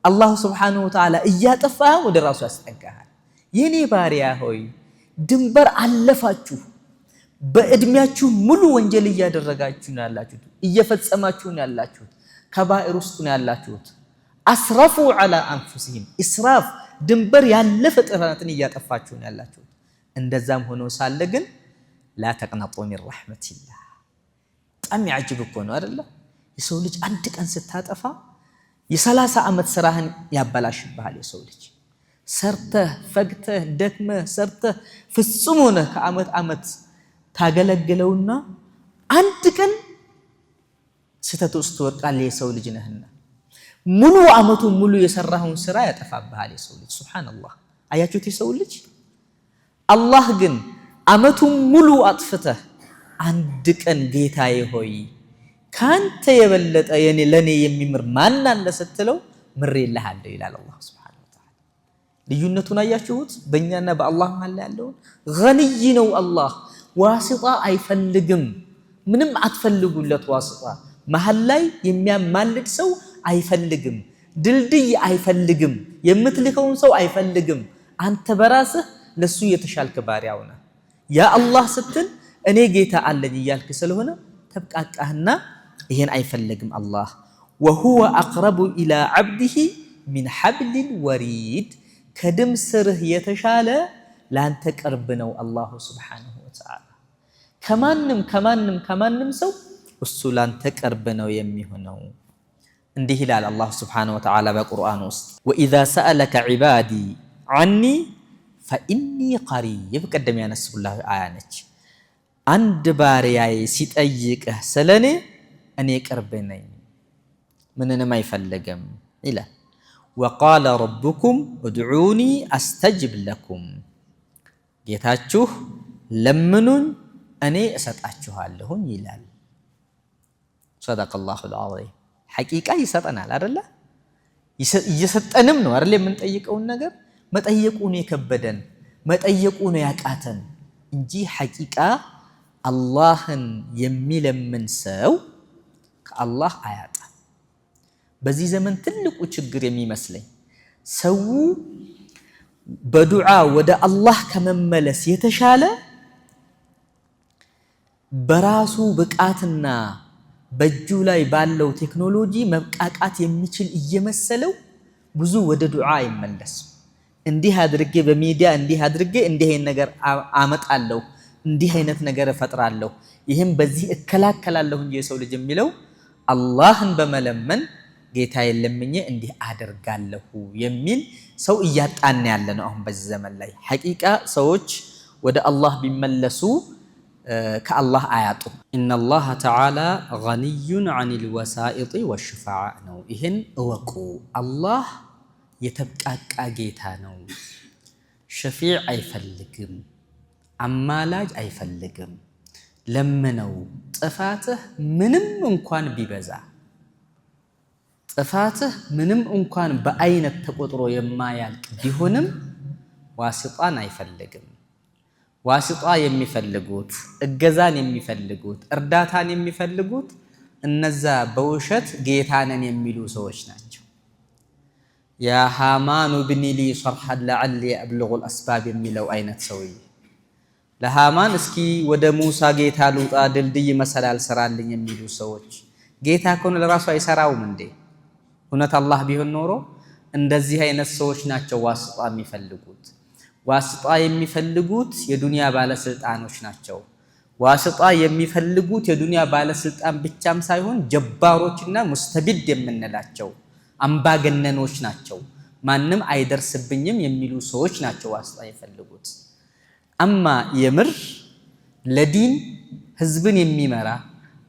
አላሁ ሱብሓነሁ ወተዓላ እያጠፋህ ወደ ራሱ ያስጠጋሃል። የኔ ባሪያ ሆይ ድንበር አለፋችሁ፣ በእድሜያችሁ ሙሉ ወንጀል እያደረጋችሁ ነው ያላችሁት፣ እየፈጸማችሁ ነው ያላችሁት፣ ከባኢር ውስጥ ነው ያላችሁት። አስረፉ ዐላ አንፉሲሂም ኢስራፍ ድንበር ያለፈ ጥፋትን እያጠፋችሁ ነው ያላችሁት። እንደዛም ሆኖ ሳለ ግን ላ ተቅነጡ ሚን ረሕመቲላህ። በጣም ያጅብ እኮ ነው አይደለ? የሰው ልጅ አንድ ቀን ስታጠፋ የ30 ዓመት ስራህን ያበላሽብሃል። የሰው ልጅ ሰርተህ ፈግተህ ደክመህ ሰርተህ ፍጹም ሆነህ ከዓመት ዓመት ታገለግለውና አንድ ቀን ስተት ውስጥ ትወድቃለህ። የሰው ልጅ ነህና ሙሉ ዓመቱን ሙሉ የሰራኸውን ስራ ያጠፋብሃል የሰው ልጅ። ሱብሓነላህ አያችሁት? የሰው ልጅ አላህ ግን ዓመቱን ሙሉ አጥፍተህ አንድ ቀን ጌታዬ ሆይ ካንተ የበለጠ ለኔ የሚምር ማን አለ ስትለው ምሬልሃለሁ ይላል አላህ ሱብሓነሁ ወተዓላ። ልዩነቱን አያችሁት? በእኛና በአላህ መሃል ያለውን። ገኒይ ነው አላህ፣ ዋሲጣ አይፈልግም። ምንም አትፈልጉለት ዋሲጣ። መሃል ላይ የሚያማልድ ሰው አይፈልግም። ድልድይ አይፈልግም። የምትልከውን ሰው አይፈልግም። አንተ በራስህ ለሱ የተሻልክ ባሪያው ነህ። ያ አላህ ስትል እኔ ጌታ አለኝ እያልክ ስለሆነ ተብቃቃህና ይሄን አይፈልግም አላህ። ወሁወ አቅረቡ ኢላ ዐብዲሂ ሚን ሐብሊል ወሪድ ከድም ስርህ የተሻለ ላንተ ቅርብ ነው አላሁ ሱብሓነሁ ወተዓላ። ከማንም ሰው እሱ ላንተ ቅርብ ነው የሚሆነው። እንዲህ ይላል አላህ ሱብሓነሁ ወተዓላ በቁርአን ውስጥ ወኢዛ ሰአለከ ዒባዲ ዐኒ ፈኢኒ ቀሪብ። ቀደም ያነሱላህ አያ ነች። አንድ ባሪያዬ ሲጠይቅህ ስለኔ እኔ ቅርብ ነኝ፣ ምንንም አይፈልግም ይላል። ወቃለ ረቡኩም እድዑኒ አስተጅብ ለኩም፣ ጌታችሁ ለምኑኝ እኔ እሰጣችኋለሁኝ ይላል። ሰደቀላሁል ዐዚም። ሐቂቃ ይሰጠናል አይደለ? እየሰጠንም ነው አይደለ? የምንጠይቀውን ነገር መጠየቁ ነው የከበደን፣ መጠየቁ ነው ያቃተን እንጂ ሐቂቃ አላህን የሚለምን ሰው ከአላህ አያጣም። በዚህ ዘመን ትልቁ ችግር የሚመስለኝ ሰው በዱዓ ወደ አላህ ከመመለስ የተሻለ በራሱ ብቃትና በእጁ ላይ ባለው ቴክኖሎጂ መብቃቃት የሚችል እየመሰለው ብዙ ወደ ዱዓ አይመለስም። እንዲህ አድርጌ በሚዲያ እንዲህ አድርጌ እንዲህ አይነት ነገር አመጣለሁ፣ እንዲህ አይነት ነገር እፈጥራለሁ፣ ይህም በዚህ እከላከላለሁ እንጂ የሰው ልጅ የሚለው አላህን በመለመን ጌታ የለምኜ እንዲህ አደርጋለሁ የሚል ሰው እያጣን ያለ ነው አሁን በዚህ ዘመን ላይ። ሐቂቃ ሰዎች ወደ አላህ ቢመለሱ ከአላህ አያጡም። ኢነላህ ተዓላ ገኒዩን ዐኒል ወሳኢጢ ወሽፋዓ ነው። ይህን እወቁ። አላህ የተብቃቃ ጌታ ነው። ሸፊዕ አይፈልግም፣ አማላጅ አይፈልግም። ለምነው ጥፋትህ ምንም እንኳን ቢበዛ፣ ጥፋትህ ምንም እንኳን በአይነት ተቆጥሮ የማያልቅ ቢሆንም ዋሲጣን አይፈልግም። ዋሲጣ የሚፈልጉት እገዛን የሚፈልጉት እርዳታን የሚፈልጉት እነዛ በውሸት ጌታነን የሚሉ ሰዎች ናቸው። ያ ሃማኑ ብኒ ሊ ሸርሐን ለዐሊ አብልጉል አስባብ የሚለው አይነት ሰውዬ ለሃማን እስኪ ወደ ሙሳ ጌታ ልውጣ ድልድይ መሰላል ሰራልኝ የሚሉ ሰዎች ጌታ ከሆነ ለራሱ አይሰራውም እንዴ? እውነት አላህ ቢሆን ኖሮ እንደዚህ አይነት ሰዎች ናቸው ዋስጣ የሚፈልጉት። ዋስጣ የሚፈልጉት የዱንያ ባለስልጣኖች ናቸው። ዋስጣ የሚፈልጉት የዱንያ ባለስልጣን ብቻም ሳይሆን ጀባሮችና ሙስተቢድ የምንላቸው አምባገነኖች ናቸው። ማንም አይደርስብኝም የሚሉ ሰዎች ናቸው ዋስጣ የሚፈልጉት። አማ የምር ለዲን ህዝብን የሚመራ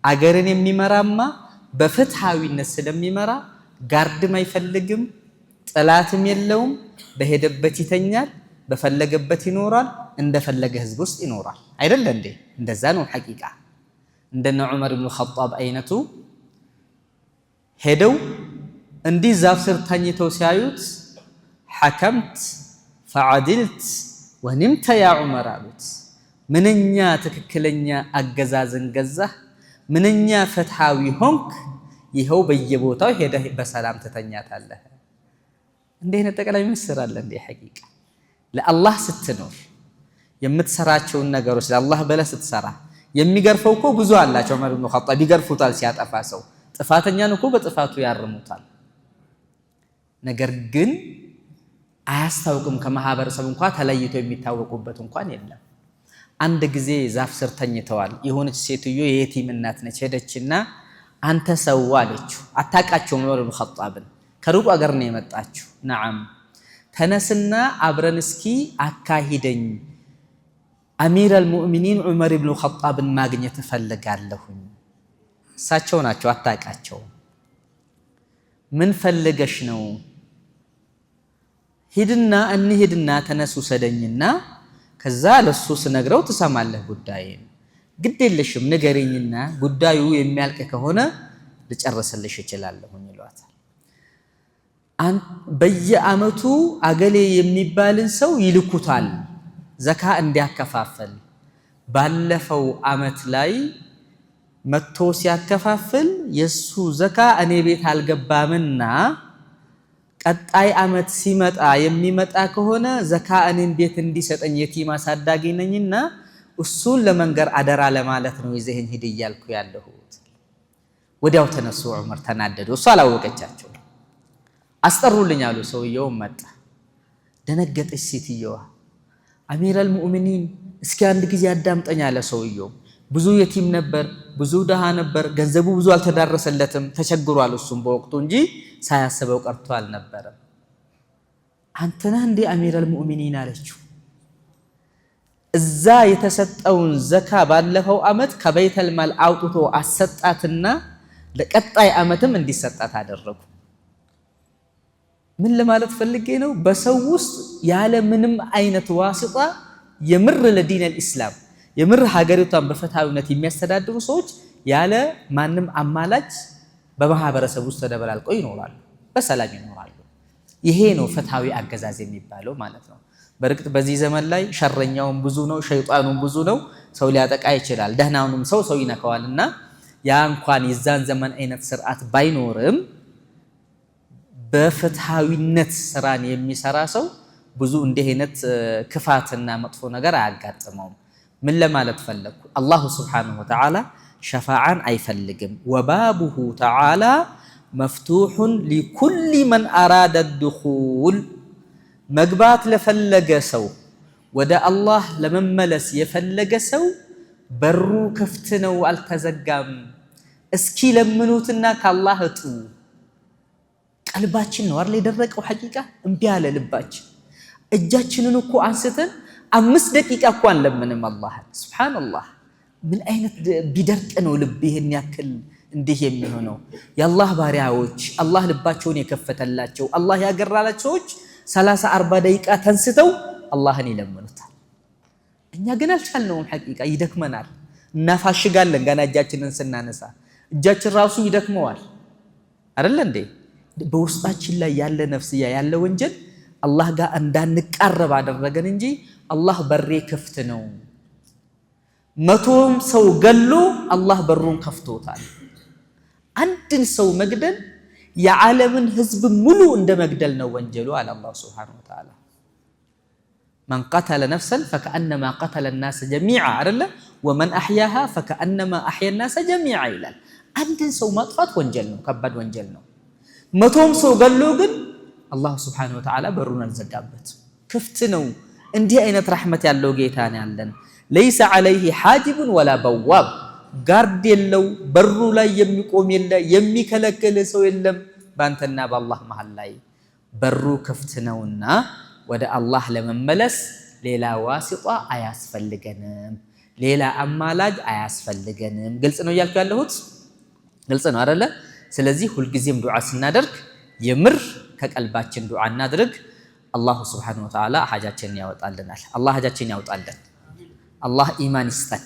አገርን የሚመራማ በፍትሃዊነት ስለሚመራ ጋርድም አይፈልግም፣ ጥላትም የለውም፣ በሄደበት ይተኛል። በፈለገበት ይኖራል እንደፈለገ ህዝብ ውስጥ ይኖራል አይደል እንዴ እንደዛ ነው ሐቂቃ እንደነ ዑመር ኢብኑ ኸጣብ አይነቱ ሄደው እንዲህ ዛፍ ስር ተኝተው ሲያዩት ሐከምት ፈዐድልት ወንምተ ያ ዑመር አሉት ምንኛ ትክክለኛ አገዛዝን ገዛህ ምንኛ ፍትሃዊ ሆንክ ይሄው በየቦታው ሄደህ በሰላም ተተኛታለህ እንዴ ጠቅላይ ሚኒስትር አለ እንዴ ሐቂቃ ለአላህ ስትኖር የምትሰራቸውን ነገሮች ለአላህ በለህ ስትሰራ የሚገርፈው እኮ ብዙ አላቸው ዑመር ኢብኑ ኸጣብ ይገርፉታል ሲያጠፋ ሰው ጥፋተኛን እኮ በጥፋቱ ያርሙታል ነገር ግን አያስታውቅም ከማህበረሰብ እንኳን ተለይቶ የሚታወቁበት እንኳን የለም አንድ ጊዜ ዛፍ ስር ተኝተዋል የሆነች ሴትዮ የየቲም እናት ነች ሄደችና አንተ ሰው አለችው አታቃቸው ዑመር ኢብኑ ኸጣብን ከሩቅ አገር ነው የመጣችው ነዓም ተነስና አብረን እስኪ አካሂደኝ አሚር አልሙእሚኒን ዑመር ኢብኑ ኸጣብን ማግኘት እፈልጋለሁኝ እሳቸው ናቸው አታቃቸው ምን ፈልገሽ ነው ሂድና እንሂድና ተነሱ ሰደኝና ከዛ ለሱ ስነግረው ትሰማለህ ጉዳይን ግዴለሽም ንገሪኝና ጉዳዩ የሚያልቅ ከሆነ ልጨርስልሽ እችላለሁኝ ይሏታል በየአመቱ አገሌ የሚባልን ሰው ይልኩታል ዘካ እንዲያከፋፍል ባለፈው አመት ላይ መጥቶ ሲያከፋፍል የሱ ዘካ እኔ ቤት አልገባምና ቀጣይ አመት ሲመጣ የሚመጣ ከሆነ ዘካ እኔን ቤት እንዲሰጠኝ የቲም አሳዳጊ ነኝና እሱን ለመንገር አደራ ለማለት ነው ይዘህኝ ሂድ እያልኩ ያለሁት ወዲያው ተነሱ ዑመር ተናደዱ እሱ አላወቀቻቸው አስጠሩልኝ አሉ ሰውየው መጣ ደነገጠች ሴትየዋ አሚር አልሙእሚኒን እስኪ አንድ ጊዜ አዳምጠኝ አለ ሰውየው ብዙ የቲም ነበር ብዙ ደሃ ነበር ገንዘቡ ብዙ አልተዳረሰለትም ተቸግሯል እሱም በወቅቱ እንጂ ሳያስበው ቀርቶ አልነበረም አንተና እንደ አሚር አልሙእሚኒን አለችው እዛ የተሰጠውን ዘካ ባለፈው አመት ከበይተል ማል አውጥቶ አሰጣትና ለቀጣይ አመትም እንዲሰጣት አደረጉ ምን ለማለት ፈልጌ ነው በሰው ውስጥ ያለ ምንም አይነት ዋስጣ የምር ለዲን አልእስላም የምር ሀገሪቷን በፍትሃዊነት የሚያስተዳድሩ ሰዎች ያለ ማንም አማላጅ በማህበረሰብ ውስጥ ተደበላልቀው ይኖራሉ በሰላም ይኖራሉ ይሄ ነው ፍትሃዊ አገዛዝ የሚባለው ማለት ነው በርግጥ በዚህ ዘመን ላይ ሸረኛውም ብዙ ነው ሸይጣኑም ብዙ ነው ሰው ሊያጠቃ ይችላል ደህናውንም ሰው ይነካዋልና ያ እንኳን የዛን ዘመን አይነት ስርዓት ባይኖርም በፍትሃዊነት ስራን የሚሰራ ሰው ብዙ እንዲህ አይነት ክፋትና መጥፎ ነገር አያጋጥመውም ምን ለማለት ፈለኩ አላሁ Subhanahu Wa Ta'ala ሸፋዓን አይፈልግም ወባቡሁ ተዓላ መፍቱሑን ሊኩሊ መን አራደ الدخول መግባት ለፈለገ ሰው ወደ አላህ ለመመለስ የፈለገ ሰው በሩ ክፍት ነው አልተዘጋም እስኪ ለምኑትና ከአላህ እጡ ቀልባችን ነው አይደል የደረቀው ሐቂቃ እምቢ ያለ ልባችን እጃችንን እኮ አንስተን 5 ደቂቃ እንኳን ለምንም አላህ ሱብሃንአላህ ምን አይነት ቢደርቅ ነው ልብ ይሄን ያክል እንዲህ የሚሆነው የአላህ ባሪያዎች አላህ ልባቸውን የከፈተላቸው አላህ ያገራላቸው 30-40 ደቂቃ ተንስተው አላህን ይለምኑታል እኛ ግን አልቻልነውም ሐቂቃ ይደክመናል እናፋሽጋለን ገና እጃችንን ስናነሳ እጃችን ራሱ ይደክመዋል አይደል እንዴ በውስጣችን ላይ ያለ ነፍስያ ያለ ወንጀል አላህ ጋር እንዳንቀርብ አደረገን እንጂ አላህ በሬ ክፍት ነው መቶም ሰው ገሎ አላህ በሩን ከፍቶታል አንድን ሰው መግደል የዓለምን ህዝብ ሙሉ እንደ መግደል ነው ወንጀሉ አለ አላህ Subhanahu Wa Ta'ala من قتل نفسا فكأنما قتل الناس جميعا አይደለ ومن احياها فكأنما احيا الناس جميعا ይላል አንድን ሰው ማጥፋት ወንጀል ነው ከባድ ወንጀል ነው መቶም ሰው ገሎ ግን አላህ Subhanahu Wa Ta'ala በሩን አልዘጋበት ክፍት ነው እንዲህ አይነት ረህመት ያለው ጌታ ነው ያለን ليس عليه حاجب ولا بواب ጋርድ የለው በሩ ላይ የሚቆም የለ የሚከለክል ሰው የለም ባንተና በአላህ መሃል ላይ በሩ ክፍት ነውና ወደ አላህ ለመመለስ ሌላ ዋሲጣ አያስፈልገንም ሌላ አማላጅ አያስፈልገንም ግልጽ ነው ያልኩ ያለሁት ግልጽ ነው አይደለ ስለዚህ ሁሉ ጊዜም ዱዓ ስናደርግ የምር ከቀልባችን ዱዓ እናድርግ አላሁ ስብሓነሁ ወተዓላ ሐጃችንን ያወጣልናል። አላህ ሐጃችንን ያወጣልን። አላህ ኢማን ይስጠን።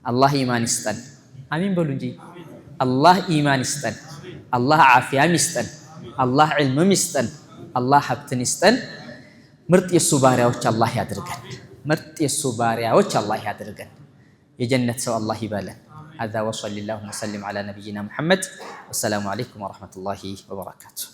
አላህ ኢማን ይስጠን። አሚን በሉ እንጂ። አላህ ኢማን ይስጠን። አላህ ዓፊያም ይስጠን። አላህ ዕልምም ይስጠን። አላህ ሀብትን ይስጠን። ምርጥ የሱ ባሪያዎች አላህ ያድርገን። ምርጥ የሱ ባሪያዎች አላህ ያድርገን። የጀነት ሰው አላህ ይበለን። هذا وصلى الله وسلم على نبينا محمد والسلام عليكم ورحمة الله وبركاته.